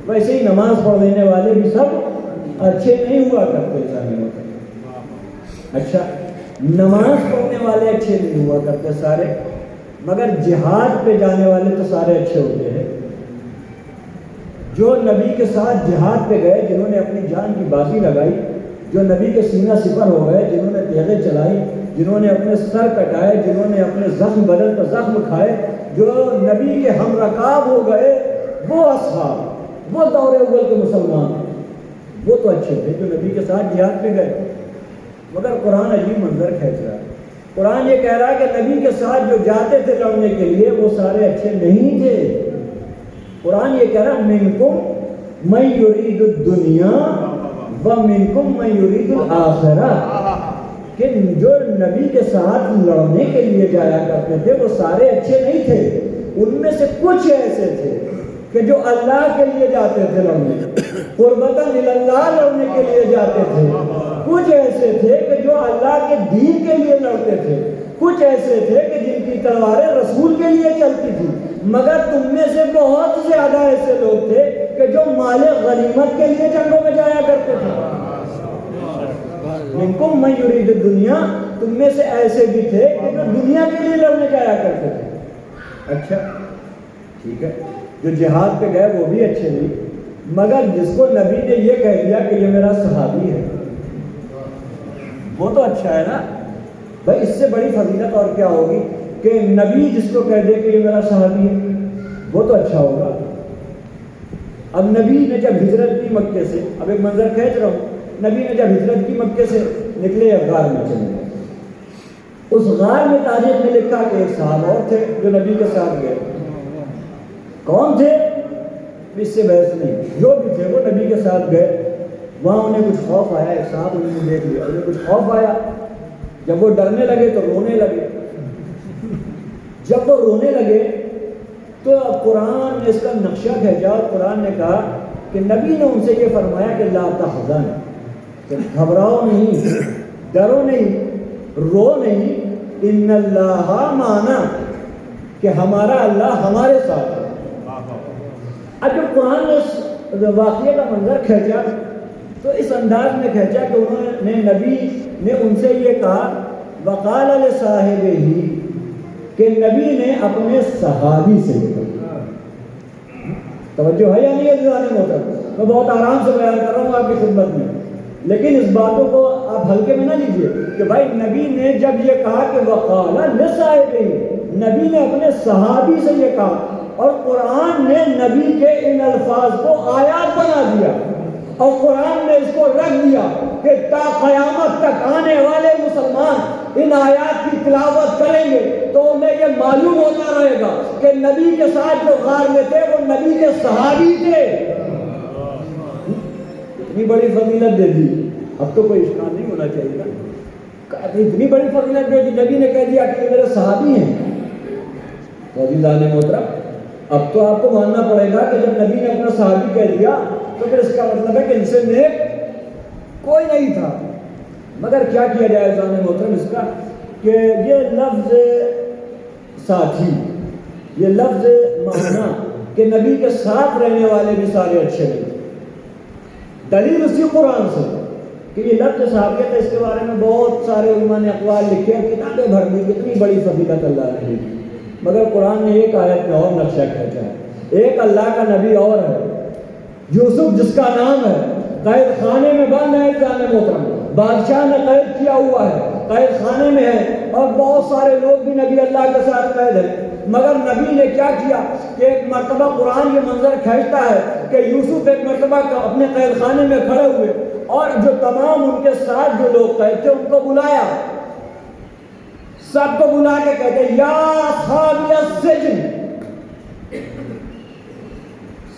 ویسے ہی نماز پڑھ لینے والے بھی سب اچھے نہیں ہوا کرتے۔ اچھا، نماز پڑھنے والے اچھے نہیں ہوا کرتے سارے، مگر جہاد پہ جانے والے تو سارے اچھے ہوتے ہیں۔ جو نبی کے ساتھ جہاد پہ گئے، جنہوں نے اپنی جان کی بازی لگائی، جو نبی کے سینہ سپر ہو گئے، جنہوں نے تیغیں چلائی، جنہوں نے اپنے سر کٹائے، جنہوں نے اپنے زخم بدل پر زخم کھائے، جو نبی کے ہم رکاب ہو گئے، وہ اصحاب، وہ دور اول کے مسلمان، وہ تو اچھے تھے جو نبی کے ساتھ جہاد پہ گئے۔ مگر قرآن عجیب منظر کھینچ رہا ہے۔ قرآن یہ کہہ رہا ہے کہ نبی کے ساتھ جو جاتے تھے لڑنے کے لیے وہ سارے اچھے نہیں تھے۔ قرآن یہ کہہ رہا ہے منکم من یرید الدنیا ومنکم من یرید الآخرہ، کہ جو نبی کے ساتھ لڑنے کے لیے جایا کرتے تھے وہ سارے اچھے نہیں تھے، ان میں سے کچھ ایسے تھے کہ جو اللہ کے لیے جاتے تھے لڑنے، قربتاً اللہ لڑنے کے لیے جاتے تھے، کچھ ایسے تھے کہ جو اللہ کے دین کے لیے لڑتے تھے، کچھ ایسے تھے کہ جن کی تلواریں رسول کے لیے چلتی تھی، مگر تم میں سے بہت زیادہ ایسے لوگ تھے کہ جو مال غنیمت کے لیے جنگوں میں جایا کرتے تھے۔ منکم من یرید الدنیا، تم میں سے ایسے بھی تھے کہ جو دنیا کے لیے لڑنے جایا کرتے تھے۔ اچھا ٹھیک ہے، جو جہاد پہ گئے وہ بھی اچھے نہیں، مگر جس کو نبی نے یہ کہہ دیا کہ یہ میرا صحابی ہے وہ تو اچھا ہے نا بھائی، اس سے بڑی فضیلت اور کیا ہوگی کہ نبی جس کو کہہ دے کہ یہ میرا صحابی ہے وہ تو اچھا ہوگا۔ اب نبی نے جب ہجرت کی مکے سے، اب ایک منظر کھینچ رہا ہوں، نبی نے جب ہجرت کی مکے سے نکلے غار میں چلے گئے، اس غار میں تاریخ میں لکھا کہ ایک صحابہ اور تھے جو نبی کے ساتھ گئے۔ کون تھے اس سے بحث نہیں، جو بھی تھے وہ نبی کے ساتھ گئے۔ وہاں انہیں کچھ خوف آیا، ایک صاحب انہوں نے دیکھ لیا، انہیں کچھ خوف آیا، جب وہ ڈرنے لگے تو رونے لگے۔ جب وہ رونے لگے تو قرآن نے اس کا نقشہ بھیجا اور قرآن نے کہا کہ نبی نے ان سے یہ فرمایا کہ لا تحزن، کہ گھبراؤ نہیں، ڈرو نہیں، رو نہیں، ان اللہ معنا، کہ ہمارا اللہ ہمارے ساتھ ہے۔ اب جب قرآن نے اس واقعے کا منظر کھینچا تو اس انداز میں کھینچا کہ انہوں نے، نبی نے ان سے یہ کہا وقال لصاحبہ، کہ نبی نے اپنے صحابی سے کہا۔ توجہ ہے یا نہیں عزیزان محترم؟ میں بہت آرام سے بیان کر رہا ہوں آپ کی خدمت میں، لیکن اس باتوں کو آپ ہلکے میں نہ لیجیے کہ بھائی نبی نے جب یہ کہا کہ وقال لصاحبہ، نبی نے اپنے صحابی سے یہ کہا، اور قرآن نے نبی کے ان الفاظ کو آیات بنا دیا اور قرآن نے اس کو رکھ دیا کہ تا قیامت تک آنے والے مسلمان ان آیات کی تلاوت کریں گے تو انہیں یہ معلوم ہوتا رہے گا کہ نبی کے ساتھ جو غار میں تھے وہ نبی کے صحابی تھے. اتنی بڑی فضیلت دے دی, اب تو کوئی اشکال نہیں ہونا چاہیے نا. اتنی بڑی فضیلت دے دی, نبی نے کہہ دیا کہ یہ میرے صحابی ہیں. تو عزیزان محترم, اب تو آپ کو ماننا پڑے گا کہ جب نبی نے اپنا صحابی کہہ دیا تو پھر اس کا مطلب ہے کہ ان سے نیک کوئی نہیں تھا. مگر کیا کیا جائے عزیزان محترم اس کا کہ یہ لفظ ساتھی, یہ لفظ مانا کہ نبی کے ساتھ رہنے والے بھی سارے اچھے نہیں تھے. دلیل اسی قرآن سے کہ یہ لفظ صحابیت ہے, اس کے بارے میں بہت سارے علماء نے اقوال لکھے ہیں, کتابیں بھر دی, کتنی بڑی فضیلت اللہ نے دی. مگر قرآن نے ایک آیت میں اور نقشہ کھینچا ہے. ایک اللہ کا نبی اور ہے, یوسف جس کا نام ہے, قید خانے میں بند ہے. عزیزان محترم, بادشاہ نے قید کیا ہوا ہے, قید خانے میں ہے, اور بہت سارے لوگ بھی نبی اللہ کے ساتھ قید ہیں. مگر نبی نے کیا کیا کہ ایک مرتبہ قرآن یہ منظر کھینچتا ہے کہ یوسف ایک مرتبہ اپنے قید خانے میں کھڑے ہوئے اور جو تمام ان کے ساتھ جو لوگ قید تھے ان کو بلایا, سب کو بلا کے کہتے یا اصحاب السجن,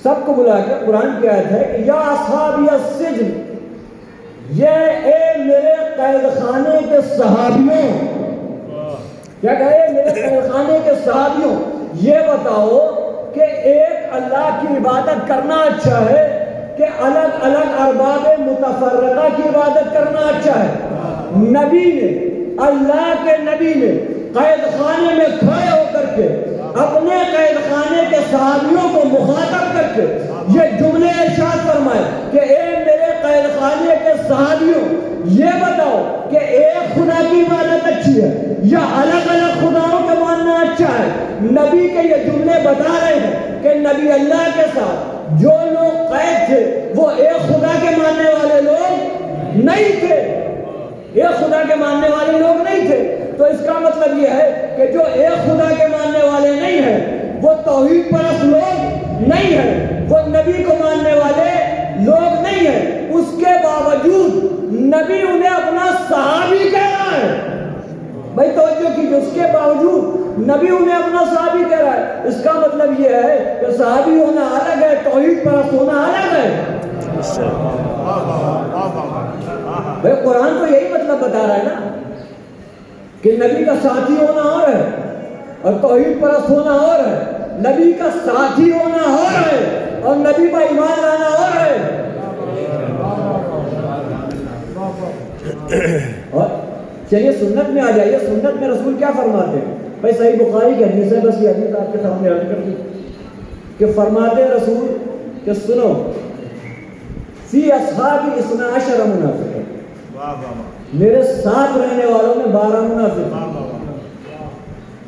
سب کو بلا کے قرآن کی آیت ہے کہ یا اصحاب السجن, یہ اے میرے قید خانے کے صحابیوں, کیا کہے میرے قید خانے کے صحابیوں, یہ بتاؤ کہ ایک اللہ کی عبادت کرنا اچھا ہے کہ الگ الگ ارباب متفرقہ کی عبادت کرنا اچھا ہے؟ نبی نے, اللہ کے نبی نے قید خانے میں کھڑے ہو کر کے اپنے قید خانے کے صحابیوں کو مخاطب کر کے یہ جملے ارشاد فرمائے کہ اے میرے قید خانے کے صحابیوں, یہ بتاؤ کہ ایک خدا کی عبادت اچھی ہے یا الگ الگ خداؤں کو ماننا اچھا ہے؟ نبی کے یہ جملے بتا رہے ہیں کہ نبی اللہ کے ساتھ جو لوگ قید تھے وہ ایک خدا کے ماننے والے لوگ نہیں تھے, ایک خدا کے ماننے والے لوگ نہیں تھے. تو اس کا مطلب یہ ہے کہ جو ایک خدا کے ماننے والے نہیں ہیں وہ توحید پرست لوگ نہیں ہیں, وہ نبی کو ماننے والے لوگ نہیں ہیں. اس کے باوجود نبی انہیں اپنا صحابی کہہ رہا ہے. بھائی توجہ کیجیے, اس کے باوجود نبی انہیں اپنا صحابی کہہ رہا ہے. اس کا مطلب یہ ہے کہ صحابی ہونا الگ ہے, توحید پرست ہونا الگ ہے. بھائی قرآن تو یہی مطلب بتا رہا ہے نا کہ نبی کا ساتھی ہونا اور ہے اور توحید پرست ہونا اور ہے. نبی کا ساتھی ہونا اور ہے اور نبی پر ایمان لانا اور ہے. اور چلیے سنت میں آ جائیے. سنت میں رسول کیا فرماتے ہیں؟ بھائی صحیح بخاری کی حدیث ہے, بس یہ حدیث آپ کے سامنے عرض کر دی کہ فرماتے ہیں رسول کہ سنو فی اصحابی 12 منافق, میرے ساتھ رہنے والوں میں 12 منافق,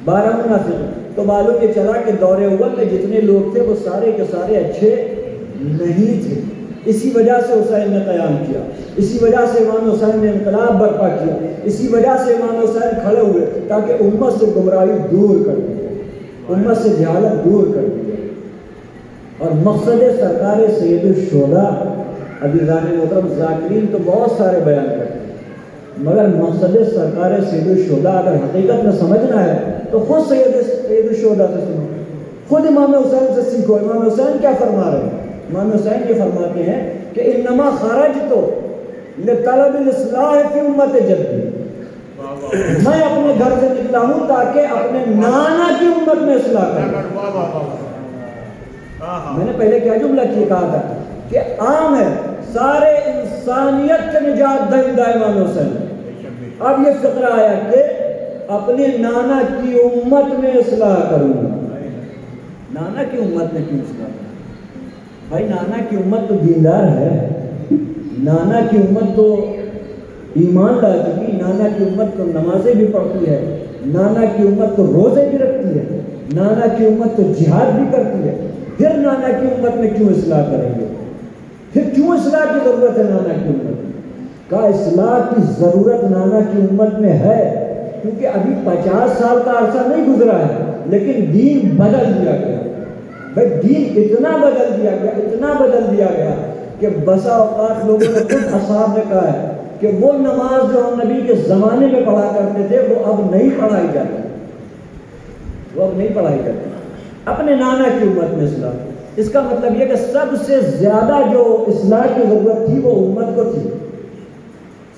12 منافق. تو معلوم یہ چلا کہ دور اول میں جتنے لوگ تھے وہ سارے کے سارے اچھے نہیں تھے. اسی وجہ سے حسین نے قیام کیا, اسی وجہ سے امام حسین نے انقلاب برپا کیا, اسی وجہ سے امام حسین کھڑے ہوئے تاکہ امت سے گمراہی دور کر دی جائے, امت سے جہالت دور کر دی جائے. اور مقصد سرکار سید الشہداء, عزیزان محترم ذاکرین تو بہت سارے بیان کرتے ہیں, مگر مقصد سرکار سید الشہداء اگر حقیقت میں سمجھنا ہے تو خود سید الشہداء سے سنو, خود امام حسین سے سیکھو. امام حسین کیا فرما رہے ہیں؟ امام حسین یہ فرماتے ہیں کہ انما خرجت لطلب الاصلاح فی امت جدی, میں اپنے گھر سے نکلا ہوں تاکہ اپنے نانا کی امت میں اصلاح کروں. میں نے پہلے کیا جملہ کہا تھا کہ عام ہے سارے انسانیت کے نجات دہندہ امام حسین. اب یہ فقرہ آیا کہ اپنے نانا کی امت میں اصلاح کروں گا. نانا کی امت میں کیوں اصلاح کروں؟ بھائی نانا کی امت تو دیندار ہے, نانا کی امت تو ایمان لا چکی, نانا کی امت تو نمازیں بھی پڑھتی ہے, نانا کی امت تو روزے بھی رکھتی ہے, نانا کی امت تو جہاد بھی کرتی ہے. پھر نانا کی امت میں کیوں اصلاح کریں گے؟ پھر کیوں اصلاح کی ضرورت ہے نانا کی امت میں؟ کا اصلاح کی ضرورت نانا کی امت میں ہے کیونکہ ابھی 50 سال کا عرصہ نہیں گزرا ہے لیکن دین بدل دیا گیا. بھائی دین اتنا بدل دیا گیا, اتنا بدل دیا گیا کہ بسا اوقات لوگوں نے خود اصحاب نے کہا ہے کہ وہ نماز جو ہم نبی کے زمانے میں پڑھا کرتے تھے وہ اب نہیں پڑھائی جاتی، وہ اب نہیں پڑھائی جاتی اپنے نانا کی امت میں اصلاح۔ اس کا مطلب یہ کہ سب سے زیادہ جو اصلاح کی ضرورت تھی وہ امت کو تھی،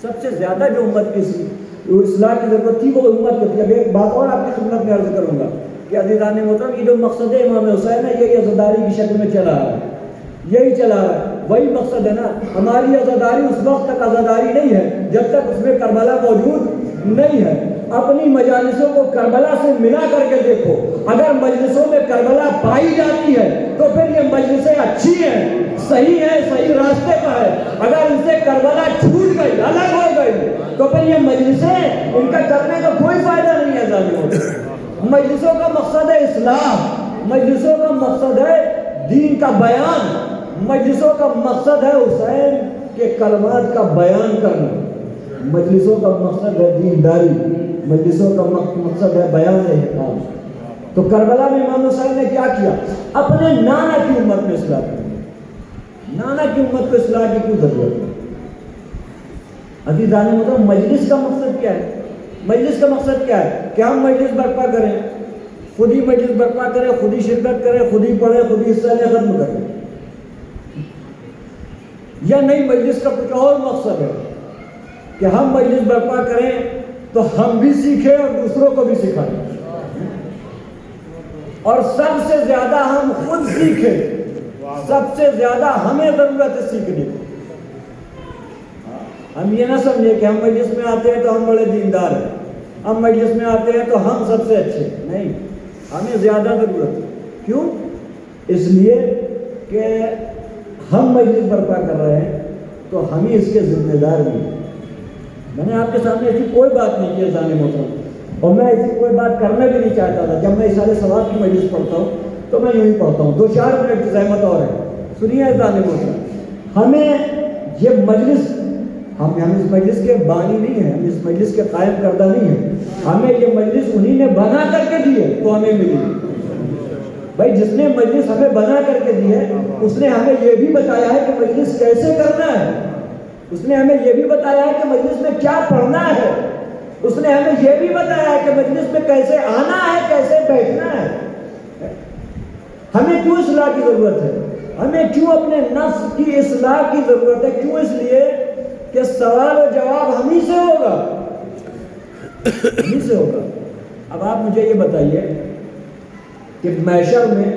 سب سے زیادہ جو امت کی اصلاح کی ضرورت تھی وہ امت کو تھی۔ اب ایک بات اور آپ کی خدمت میں عرض کروں گا کہ عزیزان محترم، یہ جو مقصد امام حسین ہے یہ عزاداری کی شکل میں چلا رہا ہے، یہی چلا رہا ہے، وہی مقصد ہے نا۔ ہماری عزاداری اس وقت تک عزاداری نہیں ہے جب تک اس میں کربلا موجود نہیں ہے۔ اپنی مجالسوں کو کربلا سے ملا کر کے دیکھو، اگر مجلسوں میں کربلا پائی جاتی ہے تو پھر یہ مجلسیں اچھی ہیں، صحیح ہیں، صحیح راستے پر ہے۔ اگر ان سے کربلا چھوٹ گئی، الگ ہو گئی، تو پھر یہ مجلسیں ان کا کرنے کا کوئی فائدہ نہیں ہے ظالموں۔ مجلسوں کا مقصد ہے اصلاح، مجلسوں کا مقصد ہے دین کا بیان، مجلسوں کا مقصد ہے حسین کے کلمات کا بیان کرنا، مجلسوں کا مقصد ہے دینداری، مجلسوں کا مقصد ہے بیان احکام۔ تو کربلا میں امام حسین نے کیا کیا؟ اپنے نانا کی امت میں اصلاح کی۔ نانا کی امت کو اصلاح کی کیوں ضرورت ہے؟ عزیزان محترم، مجلس کا مقصد کیا ہے؟ مجلس کا مقصد کیا ہے؟ کہ ہم مجلس برپا کریں، خود ہی مجلس برپا کریں، خود ہی شرکت کریں، خود ہی پڑھیں، خود ہی حصہ لیں، ختم کریں؟ یا نہیں، مجلس کا کچھ اور مقصد ہے کہ ہم مجلس برپا کریں تو ہم بھی سیکھیں اور دوسروں کو بھی سکھائیں، اور سب سے زیادہ ہم خود سیکھیں، سب سے زیادہ ہمیں ضرورت ہے سیکھنے کی۔ ہم یہ نہ سمجھیں کہ ہم مجلس میں آتے ہیں تو ہم بڑے دیندار ہیں، ہم مجلس میں آتے ہیں تو ہم سب سے اچھے، نہیں، ہمیں زیادہ ضرورت ہے۔ کیوں؟ اس لیے کہ ہم مجلس برپا کر رہے ہیں تو ہم ہی اس کے ذمہ دار بھی ہیں۔ میں نے آپ کے سامنے ایسی کوئی بات نہیں کی عزیزان محترم، اور میں ایسی کوئی بات کرنا بھی نہیں چاہتا تھا۔ جب میں ارشاد ثواب کی مجلس پڑھتا ہوں تو میں یوں ہی پڑھتا ہوں، 2-4 منٹ کی زحمت اور ہے، سنیے عزیزان محترم۔ ہمیں یہ مجلس، ہم اس مجلس کے بانی نہیں ہیں، ہم اس مجلس کے قائم کردہ نہیں ہیں، ہمیں یہ مجلس انہی نے بنا کر کے دی ہے تو ہمیں ملی۔ بھائی جس نے مجلس ہمیں بنا کر کے دی ہے اس نے ہمیں یہ بھی بتایا ہے کہ مجلس کیسے کرنا ہے، اس نے ہمیں یہ بھی بتایا ہے کہ مجلس میں کیا پڑھنا ہے، اس نے ہمیں یہ بھی بتایا ہے کہ مجلس میں کیسے آنا ہے، کیسے بیٹھنا ہے۔ ہمیں کیوں اصلاح کی ضرورت ہے؟ ہمیں کیوں اپنے نفس کی اصلاح کی ضرورت ہے؟ کیوں؟ اس لیے کہ سوال و جواب ہم ہی سے ہوگا، ہم ہی سے ہوگا۔ اب آپ مجھے یہ بتائیے کہ محشر میں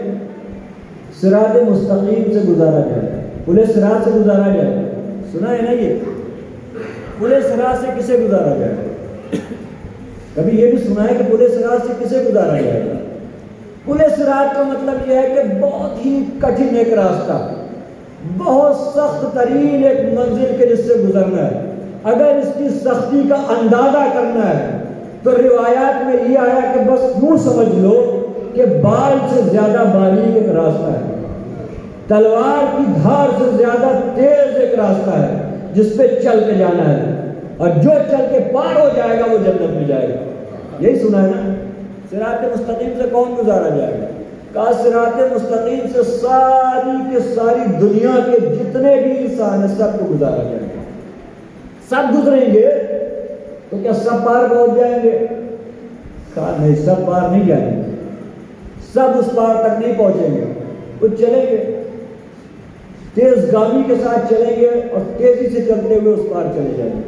صراط مستقیم سے گزارا جائے، پلے صراط سے گزارا جائے، سنا ہے نا؟ یہ پلے صراط سے کسے گزارا جائے گا؟ کبھی یہ بھی سنا ہے کہ پلے صراط سے کسے گزارا جائے گا؟ پلے صراط کا مطلب یہ ہے کہ بہت ہی کٹھن ایک راستہ، بہت سخت ترین ایک منزل کے جس سے گزرنا ہے۔ اگر اس کی سختی کا اندازہ کرنا ہے تو روایات میں یہ آیا کہ بس یوں سمجھ لو کہ بال سے زیادہ باریک ایک راستہ ہے، تلوار کی دھار سے زیادہ تیز ایک راستہ ہے جس پہ چل کے جانا ہے، اور جو چل کے پار ہو جائے گا وہ جنت میں جائے گا۔ یہی سنا ہے نا؟ صراط مستقیم سے کون گزارا جائے گا؟ کہا صراط مستقیم سے ساری کے ساری دنیا کے جتنے بھی انسان ہیں سب کو گزارا جائے گا۔ سب گزریں گے تو کیا سب پار پہنچ جائیں گے؟ کہا نہیں، سب پار نہیں جائیں گے، سب اس پار تک نہیں پہنچیں گے، کچھ چلیں گے، تیز گامی کے ساتھ چلیں گے اور تیزی سے چلتے ہوئے اس پار چلے جائیں گے،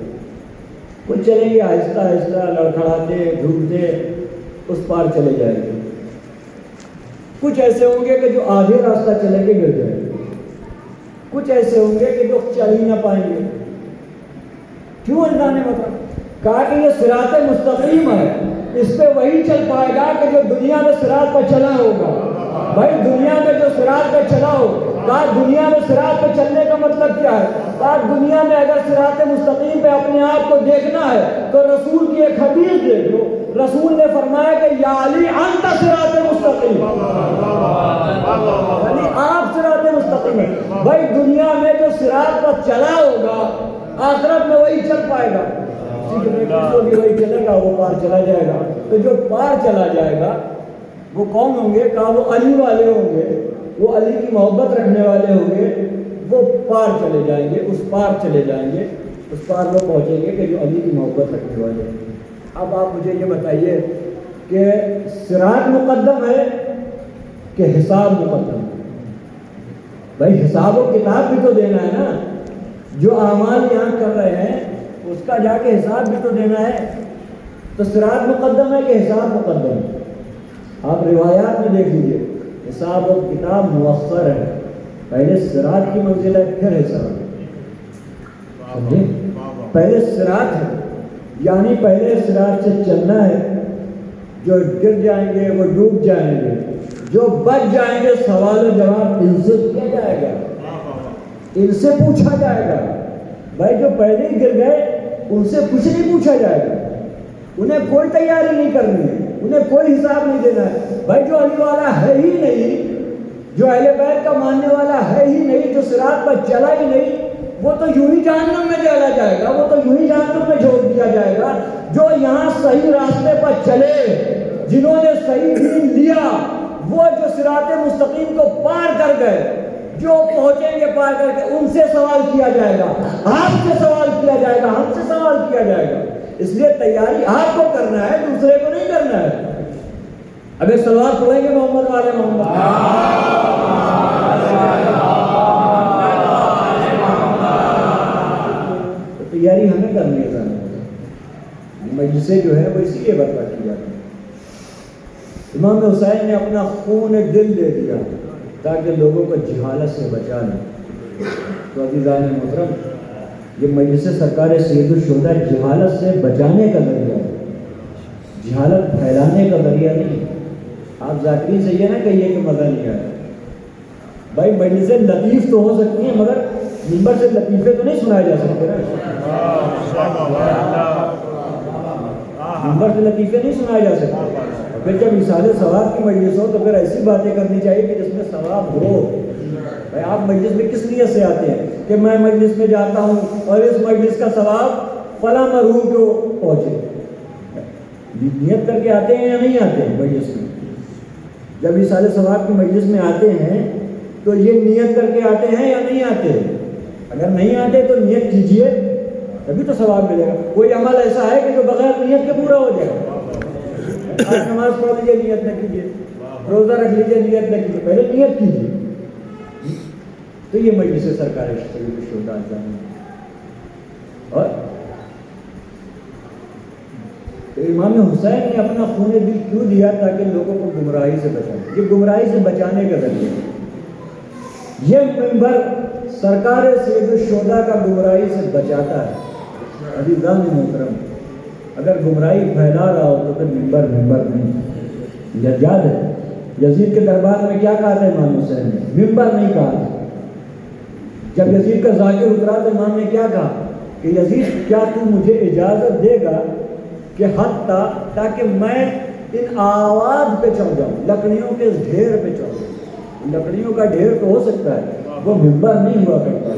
کچھ چلیں گے آہستہ آہستہ لڑکھڑاتے ڈھونڈتے اس پار چلے جائیں گے، کچھ ایسے ہوں گے کہ جو آدھے راستہ چلیں گے گر جائیں گے، کچھ ایسے ہوں گے کہ جو چل ہی نہ پائیں گے۔ کیوں اللہ نے کہا کہ یہ صراط مستقیم ہے، اس پہ وہی چل پائے گا کہ جو دنیا میں صراط پہ چلا ہوگا۔ بھائی دنیا میں جو صراط پہ چلا ہو، کہا دنیا میں صراط پہ چلنے کا مطلب کیا ہے؟ کہا دنیا میں اگر صراط مستقیم پہ اپنے آپ کو دیکھنا ہے تو رسول کی ایک حدیث دیکھ لو، رسول نے فرمایا کہ یا علی انت صراط مستقیم، یعنی آپ صراط مستقیم ہے۔ بھائی دنیا میں جو صراط پر چلا ہوگا آخرت میں وہی چل پائے گا، وہی چلے گا، وہ پار چلا جائے گا۔ تو جو پار چلا جائے گا وہ کون ہوں گے؟ کہا وہ علی والے ہوں گے، وہ علی کی محبت رکھنے والے ہوں گے، وہ پار چلے جائیں گے، اس پار چلے جائیں گے، اس پار وہ پہنچیں گے کہ جو علی کی محبت رکھنے والے ہیں۔ اب آپ مجھے یہ بتائیے کہ صراط مقدم ہے کہ حساب مقدم ہے؟ بھائی حساب و کتاب بھی تو دینا ہے نا، جو اعمال یہاں کر رہے ہیں اس کا جا کے حساب بھی تو دینا ہے۔ تو صراط مقدم ہے کہ حساب مقدم ہے؟ آپ روایات میں دیکھ لیجیے، حساب و کتاب مؤخر ہے، پہلے صراط کی منزل ہے پھر حساب، سمجھے؟ پہلے صراط ہے، یعنی پہلے صراط سے چلنا ہے، جو گر جائیں گے وہ ڈوب جائیں گے، جو بچ جائیں گے سوال و جواب ان سے کیا جائے گا، ان سے پوچھا جائے گا۔ بھائی جو پہلے ہی گر گئے ان سے کچھ نہیں پوچھا جائے گا، انہیں کوئی تیاری نہیں کرنی ہے، انہیں کوئی حساب نہیں دینا ہے۔ بھائی جو علی والا ہے ہی نہیں، جو اہل بیت کا ماننے والا ہے ہی نہیں، جو صراط پر چلا ہی نہیں، وہ تو یوں ہی جہنم میں ڈالا جائے گا، وہ تو یوں ہی جہنم میں جھونک دیا جائے گا۔ جو یہاں صحیح راستے پر چلے، جنہوں نے صحیح دین لیا، وہ جو صراط مستقیم کو پار کر گئے، جو پہنچیں گے پار کر کے، ان سے سوال کیا جائے گا، آپ سے سوال کیا جائے گا، ہم سے سوال کیا جائے گا۔ اس لیے تیاری آپ کو کرنا ہے، دوسرے کو نہیں کرنا ہے۔ اب ایک سلوات پڑھیں گے محمد والے محمد، تو تیاری ہمیں کرنی ہے۔ مجلسیں جو ہے وہ اسی لیے برپا کی جاتی ہے۔ امام حسین نے اپنا خون دل دے دیا تاکہ لوگوں کو جہالت سے بچا لیں۔ تو عزیزان محترم، یہ مجلس سرکار سید الشہداء جہالت سے بچانے کا ذریعہ ہے، جہالت پھیلانے کا ذریعہ نہیں۔ آپ ذاکرین سے یہ نہ کہیے کہ مزہ نہیں آیا۔ بھائی مجلسیں لطیف تو ہو سکتی ہیں، مگر ممبر سے لطیفے تو نہیں سنائے جا سکتے نا، ممبر سے لطیفے نہیں سنائے جا سکتے۔ پھر جب مثال ثواب کی مجلس ہو تو پھر ایسی باتیں کرنی چاہیے کہ جس میں ثواب ہو۔ بھائی آپ مجلس میں کس نیت سے آتے ہیں کہ میں مجلس میں جاتا ہوں اور اس مجلس کا ثواب فلاں مرحوم کو پہنچے؟ نیت کر کے آتے ہیں یا نہیں آتے ہیں مجلس میں؟ جب مثال ثواب کی مجلس میں آتے ہیں تو یہ نیت کر کے آتے ہیں یا نہیں آتے؟ اگر نہیں آتے تو نیت کیجئے، تبھی تو ثواب ملے گا۔ کوئی عمل ایسا ہے کہ جو بغیر نیت کے پورا ہو جائے گا؟ آپ نماز پڑھ لیجیے، نیت نہ کیجیے، روزہ رکھ لیجیے، نیت نہ کیجیے، پہلے نیت کیجیے۔ تو یہ مجلس سرکار سید الشہداء ہے۔ اور امام حسین نے اپنا خون دل کیوں دیا؟ تاکہ لوگوں کو گمراہی سے بچائے۔ یہ گمراہی سے بچانے کا ذریعہ ہے۔ یہ منبر سرکار سید الشہداء کا گمراہی سے بچاتا ہے۔ عزیزان محترم، اگر گمراہی پھیلا رہا ہو تو پھر منبر نہیں۔ یاد ہے یزید کے دربار میں کیا کہا تھا امام حسین نے؟ منبر نہیں کہا تھا۔ جب یزید کا ذاکر اترا تو امام نے کیا کہا کہ یزید کیا تو مجھے اجازت دے گا کہ حتیٰ تاکہ میں ان آواز پہ چڑھ جاؤں، لکڑیوں کے ڈھیر پہ چڑھ جاؤں۔ لکڑیوں کا ڈھیر تو ہو سکتا ہے، وہ منبر نہیں ہوا کرتا۔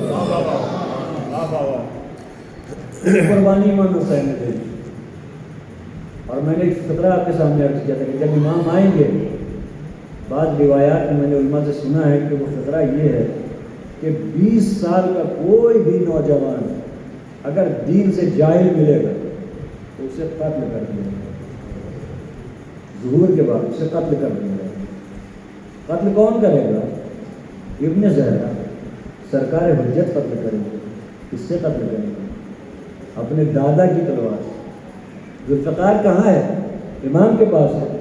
قربانی امام حسین نے دی۔ اور میں نے ایک فقرہ آپ کے سامنے عرض کیا تھا کہ جب امام آئیں گے، بعض روایات میں نے علماء سے سنا ہے کہ وہ فقرہ یہ ہے کہ 20 سال کا کوئی بھی نوجوان اگر دین سے جاہل ملے گا تو اسے قتل کر دیا جائے گا۔ ظہور کے بعد اسے قتل کر دیا جائے گا۔ قتل کون کرے گا؟ ابن زہرا، سرکار حجت قتل کریں گے۔ کس سے قتل کریں گے؟ اپنے دادا کی تلوار سے۔ ذوالفقار کہاں ہے؟ امام کے پاس ہے۔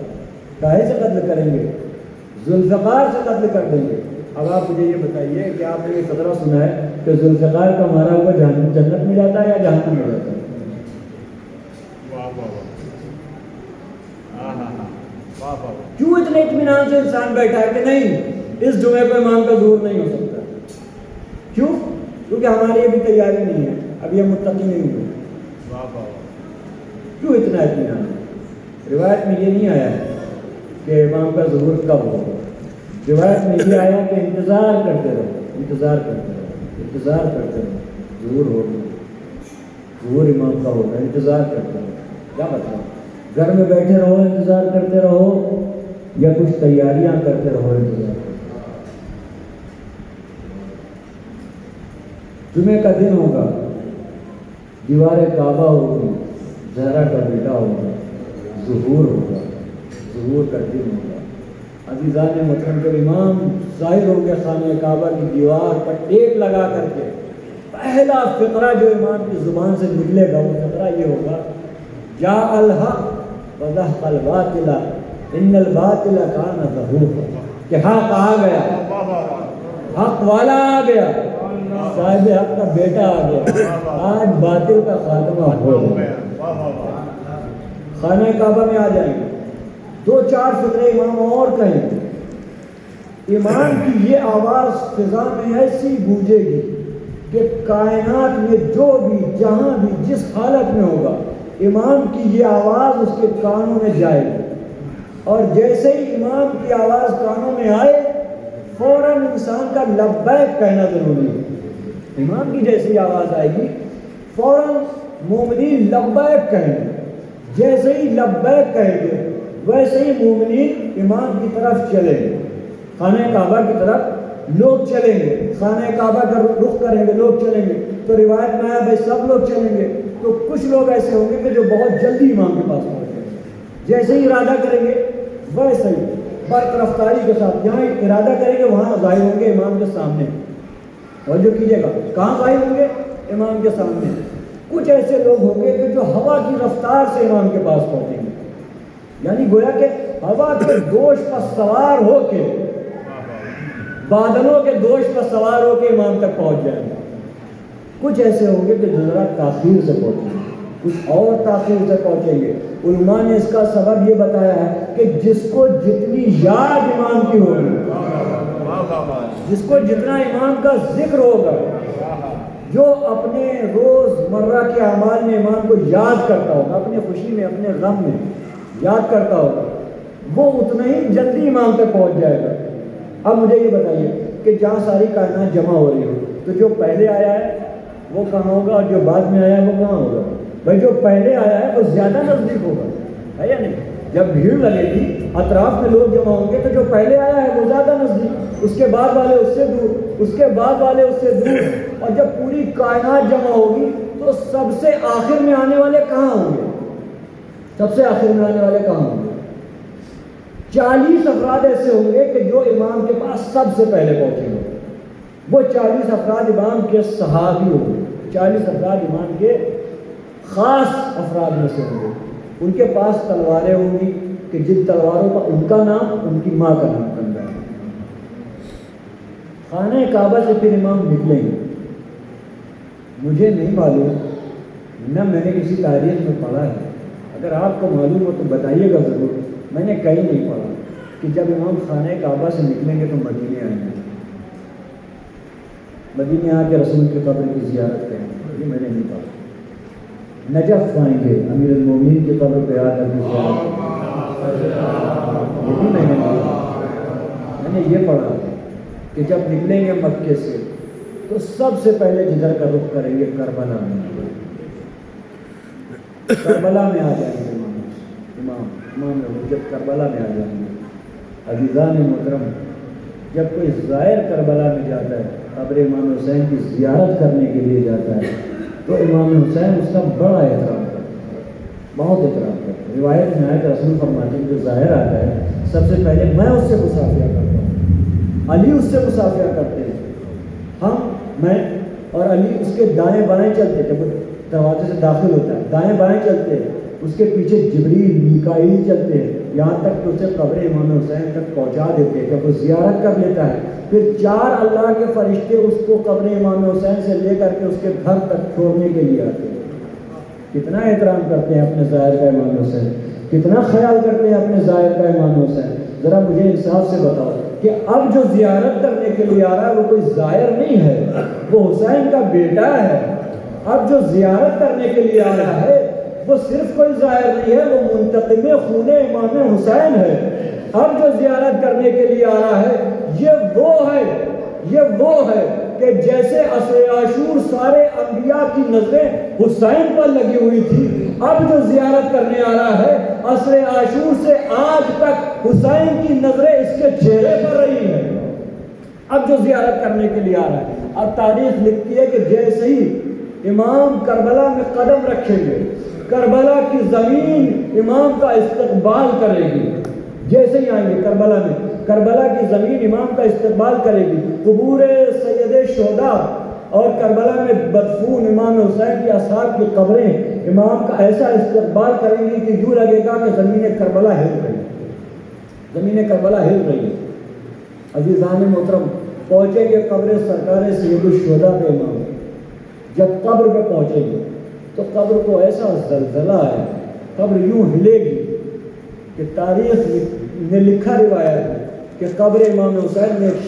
کاہے سے قتل کریں گے؟ ذوالفقار سے قتل کر دیں گے۔ اب آپ مجھے یہ بتائیے کہ آپ نے یہ خطرہ سنا ہے کہ ذوالفقار کا مارا ہوا جنت میں جاتا ہے یا جہنم میں جاتا ہے؟ کیوں اتنے اطمینان سے انسان بیٹھا ہے کہ نہیں اس جمعے پہ امام کا ظہور نہیں ہو سکتا؟ کیوں؟ کیونکہ ہماری ابھی تیاری نہیں ہے، ابھی ہم متقی نہیں ہوئے۔ کیوں اتنا اطمینان؟ روایت میں یہ نہیں آیا ہے کہ امام کا ظہور کب ہوگا۔ روایت میں یہ آیا کہ انتظار کرتے رہو، انتظار کرتے رہو، انتظار کرتے رہو، ظہور ہوگا، ظہور امام کا ہوگا، انتظار کرتے رہو۔ کیا بتاؤ؟ گھر میں بیٹھے رہو انتظار کرتے رہو یا کچھ تیاریاں کرتے رہو انتظار کرتے رہو؟ جمعے کا دن ہوگا، دیوار کعبہ ہوگی، زہرا کا بیٹا ہوگا، ظہور ہوگا، ظہور کا دن ہوگا۔ عزیزان محترم جب امام ظاہر ہوں گے خانہ کعبہ کی دیوار پر ٹیک لگا کر کے، پہلا فقرہ جو امام کی زبان سے نکلے گا وہ فقرہ یہ ہوگا، جاء الحق وزهق الباطل ان الباطل کان زہوقا، کہ حق آ گیا، حق والا آ گیا، صاحب حق کا بیٹا آ گیا، آج باطل کا خاتمہ ہو گیا۔ خانہ کعبہ میں آ جائیں گے، دو چار فقرے امام اور کہیں گے، امام کی یہ آواز فضا میں ایسی گونجے گی کہ کائنات میں جو بھی جہاں بھی جس حالت میں ہوگا امام کی یہ آواز اس کے کانوں میں جائے گی، اور جیسے ہی امام کی آواز کانوں میں آئے فوراً انسان کا لبیک کہنا ضروری ہے۔ امام کی جیسی آواز آئے گی فوراً مومنین لبیک کہیں گے، جیسے ہی لبیک کہیں گے ویسے ہی مومنین امام کی طرف چلیں گے، خانہ کعبہ کی طرف لوگ چلیں گے، خانہ کعبہ کا رخ کریں گے، لوگ چلیں گے۔ تو روایت میں آیا بھائی سب لوگ چلیں گے، تو کچھ لوگ ایسے ہوں گے کہ جو بہت جلدی امام کے پاس پہنچ جائیں گے، جیسے ہی ارادہ کریں گے ویسے ہی برق رفتاری کے ساتھ جہاں ارادہ کریں گے وہاں ظاہر ہوں گے امام کے سامنے۔ اور جو کیجیے گا کہاں ظاہر ہوں گے؟ امام کے سامنے۔ کچھ ایسے لوگ ہوں گے کہ جو ہوا کی رفتار سے امام کے پاس پہنچیں گے، یعنی گویا کہ ہوا کے دوش پر سوار ہو کے، بادلوں کے دوش پر سوار ہو کے امام تک پہنچ جائیں گے۔ کچھ ایسے ہوں گے کہ ذرا تاخیر سے پہنچیں گے، کچھ اور تاخیر سے پہنچیں گے۔ علماء نے اس کا سبب یہ بتایا ہے کہ جس کو جتنی یاد امام کی ہوگی، جس کو جتنا امام کا ذکر ہوگا، جو اپنے روز مرہ کے اعمال میں امام کو یاد کرتا ہوگا، اپنے خوشی میں اپنے غم میں یاد کرتا ہوگا، وہ اتنا ہی جلدی امام تک پہنچ جائے گا۔ اب مجھے یہ بتائیے کہ جہاں ساری کائنات جمع ہو رہی ہو تو جو پہلے آیا ہے وہ کہاں ہوگا اور جو بعد میں آیا ہے وہ کہاں ہوگا؟ بھائی جو پہلے آیا ہے وہ زیادہ نزدیک ہوگا، ہے یا نہیں؟ جب بھیڑ لگے گی اطراف میں لوگ جمع ہوں گے تو جو پہلے آیا ہے وہ زیادہ نزدیک، اس کے بعد والے اس سے دور، اس کے بعد والے اس سے دور، اور جب پوری کائنات جمع ہوگی تو سب سے آخر میں آنے والے کہاں ہوں گے؟ سب سے آخر میں آنے والے کہاں ہوں گے؟ 40 افراد ایسے ہوں گے کہ جو امام کے پاس سب سے پہلے پہنچیں گے۔ وہ 40 افراد امام کے صحابی ہوں گے، 40 افراد امام کے خاص افراد میں سے ہوں گے۔ ان کے پاس تلواریں ہوں گی کہ جن تلواروں کا ان کا نام ان کی ماں کا نام بن جائے۔ خانہ کعبہ سے پھر امام نکلیں گے۔ مجھے نہیں معلوم، نہ میں نے کسی تاریخ میں پڑھا ہے، اگر آپ کو معلوم ہو تو بتائیے گا ضرور۔ میں نے کہیں نہیں پڑھا کہ جب امام خانہ کعبہ سے نکلیں گے تو مدینے آئیں گے، مدینے آ کے رسول کی قبر کی زیارت کریں گے، یہ میں نے نہیں پڑھا۔ نجف جائیں گے، امیر المومنین کی قبر پہ آ کر کے زیارت، یہ بھی میں نے نہیں پڑھا۔ میں نے یہ پڑھا کہ جب نکلیں گے مکے سے تو سب سے پہلے جدھر کا رخ کریں گے کربلا میں، کربلا میں آ جائیں گے امام جب کربلا میں آ جائیں گے۔ عزیزان محترم، جب کوئی زائر کربلا میں جاتا ہے، قبر امام حسین کی زیارت کرنے کے لیے جاتا ہے، تو امام حسین اس کا بڑا احترام کرتے ہیں، بہت احترام کرتے ہیں۔ روایت میں آئے کہ رسول فرماتے ہیں جو ظاہر آتا ہے سب سے پہلے میں اس سے مصافحہ کرتا ہوں، علی اس سے مصافحہ کرتے ہیں، میں اور علی اس کے دائیں بائیں چلتے ہیں، جب وہ دروازے سے داخل ہوتا ہے دائیں بائیں چلتے ہیں، اس کے پیچھے جبریل میکائیل چلتے ہیں، یہاں تک کہ اسے قبر امام حسین تک پہنچا دیتے ہیں۔ جب وہ زیارت کر لیتا ہے پھر 4 اللہ کے فرشتے اس کو قبر امام حسین سے لے کر کے اس کے گھر تک چھوڑنے کے لیے آتے ہیں۔ کتنا احترام کرتے ہیں اپنے ظاہر کا امام حسین، کتنا خیال کرتے ہیں اپنے ظاہر کا امام حسین۔ ذرا مجھے انصاف سے بتاؤ کہ اب جو زیارت کرنے کے لیے آ رہا ہے وہ کوئی ظاہر نہیں ہے، وہ حسین کا بیٹا ہے۔ اب جو زیارت کرنے کے لیے آ رہا ہے وہ صرف کوئی ظاہر نہیں ہے، وہ منتقم خون امام حسین ہے۔ اب جو زیارت کرنے کے لیے آ رہا ہے یہ وہ ہے کہ جیسے عصر عاشور سارے انبیاء کی نظریں حسین پر لگی ہوئی تھی، اب جو زیارت کرنے آ رہا ہے عصر عاشور سے آج تک حسین کی نظریں اس کے چہرے پر رہی ہیں۔ اب جو زیارت کرنے کے لیے آ رہا ہے، اب تاریخ لکھتی ہے کہ جیسے ہی امام کربلا میں قدم رکھیں گے، کربلا کی زمین امام کا استقبال کرے گی. جیسے ہی آئیں گے کربلا میں، کربلا کی زمین امام کا استقبال کرے گی. قبور سید شہداء اور کربلا میں بدفون امام حسین کے اصحاب کی قبریں امام کا ایسا استقبال کریں گی کہ یوں لگے گا کہ زمین کربلا ہل رہی ہے، زمین کربلا ہل رہی ہے. عزیزان محترم، پہنچیں گے قبر سرکار سید الشہداء پہ امام. جب قبر پہ پہنچیں گے تو قبر کو ایسا زلزلہ ہے، قبر یوں ہلے گی کہ تاریخ نے لکھا روایت ہے کہ قبر امام حسین میں ایک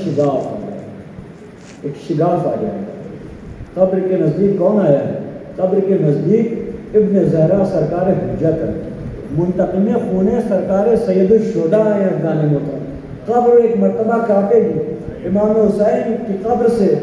شگاف آ جائے گا. قبر کے نزدیک کون آیا ہے؟ قبر کے نزدیک ابن زہرا سرکار حجت ہے، منتقم خون سرکار سید الشہداء ہیں. افغان محترم، قبر ایک مرتبہ کاٹے گی، امام حسین کی قبر سے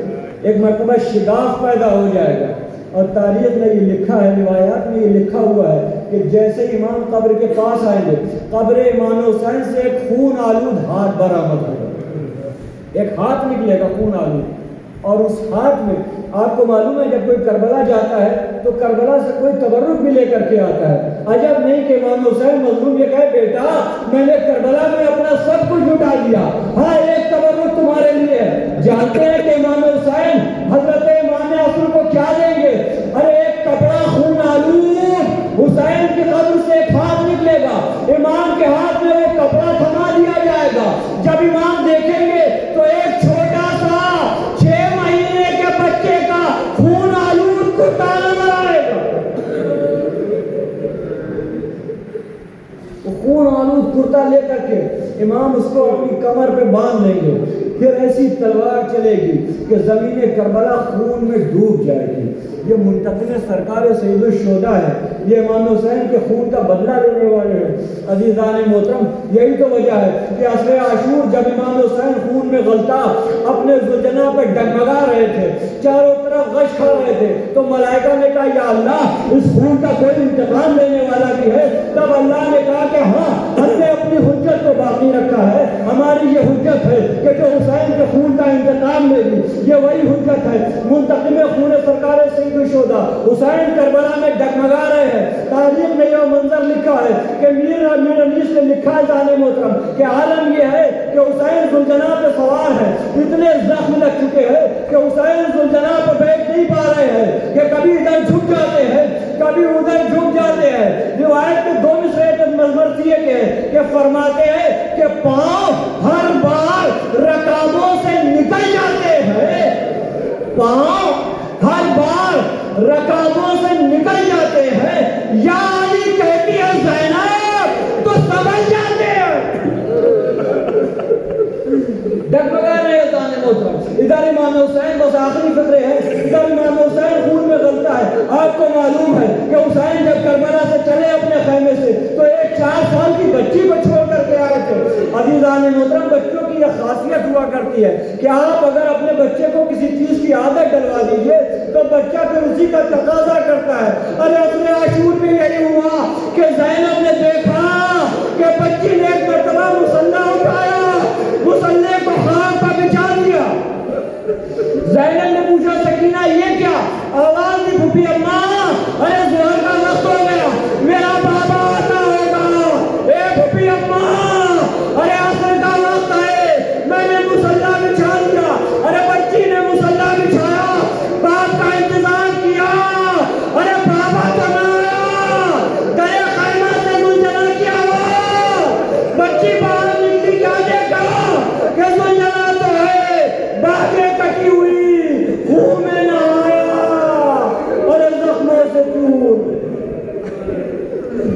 ایک مرتبہ شگاف پیدا ہو جائے گا. اور تاریخ میں یہ لکھا ہے، روایات میں یہ لکھا ہوا ہے کہ جیسے امام قبر کے پاس آئیں گے، قبر امام حسین سے ایک خون آلود ہاتھ برآمد ہوگا. ایک ہاتھ نکلے گا خون آلود، اور اس ہاتھ میں آپ کو معلوم ہے جب کوئی کربلا جاتا ہے تو کربلا سے کوئی تبرک بھی لے کر کے آتا ہے. عجب نہیں کہ امام حسین مظلوم یہ کہے بیٹا میں نے کربلا میں اپنا سب کچھ لٹا دیا، ہاں ایک تبرک تمہارے لیے ہے. جانتے ہیں کہ امام حسین حضرت امام عصر کو کیا دیں گے؟ ارے ایک کپڑا خون آلود، حسین کی قبر سے ایک ہاتھ نکلے گا، امام کے ہاتھ میں وہ کپڑا تھما دیا جائے گا. جب امام دیکھیں گے تو ایک چھوٹا سا 6 مہینے کے بچے کا خون آلود کرتا نظر آئے گا. خون آلود کرتا لے کر کے امام اس کو اپنی کمر پہ باندھ لیں گے، پھر ایسی تلوار چلے گی کہ زمین کربلا خون میں ڈوب جائے گی. یہ منتقم سرکار سید الشہداء ہے، یہ امام حسین کے خون کا بدلہ لینے والے ہیں. عزیزان محترم، یہی تو وجہ ہے کہ عصر عاشور جب امام حسین خون میں غلطہ اپنے زوجنا پہ ڈگمگا رہے تھے، چاروں طرف غش کھا رہے تھے، تو ملائکہ نے کہا یا اللہ اس خون کا کوئی انتقام لینے والا بھی ہے. تب اللہ نے کہا کہ ہاں ہم نے اپنی حجت کو باقی رکھا ہے، ہماری یہ حجت ہے کہ جو حسین کے خون کا انتقام لے لی، یہ وہی حجت ہے. منتقم خون سرکار سید الشہداء حسین کربلا میں ڈگمگا رہے ہیں. تاریخ میں یہ منظر لکھا ہے کہ میر انیس نے لکھا ہے جانے محترم کہ عالم یہ ہے کہ حسین ذوالجناح پہ سوار ہے، اتنے زخم لگ چکے ہیں کہ حسین ذوالجناح پہ بیٹھ نہیں پا رہے ہیں کہ کبھی ادھر جھک جاتے ہیں کبھی ادھر جھک جاتے ہیں. روایت میں 2 مصرے مضمرتیے کے کہ فرماتے ہیں کہ پاؤں ہر بار رکابوں سے نکل جاتے ہیں، پاؤں ہر بار رکابوں سے نکل جاتے ہیں. یا علی کہتی ہے زینب تو سمجھ جاتے ہیں. ڈگمگا رہے تانے محترم. ادھر امام حسین بس آخری فطرے ہیں، ادھر امام حسین خون میں غلطہ ہے. آپ کو معلوم ہے کہ حسین جب کربلا سے چلے اپنے خیمے سے تو ایک 4 سال کی بچی کو چھوڑ کر کے آئے تھے. عزیزان محترم، بچوں کی یہ خاصیت ہوا کرتی ہے کہ آپ اگر اپنے بچے کو کسی چیز کی عادت ڈلوا دیجئے تو بچہ پھر اسی کا تقاضا کرتا ہے. ارے اپنے عاشور میں یہی ہوا کہ زینب نے دیکھا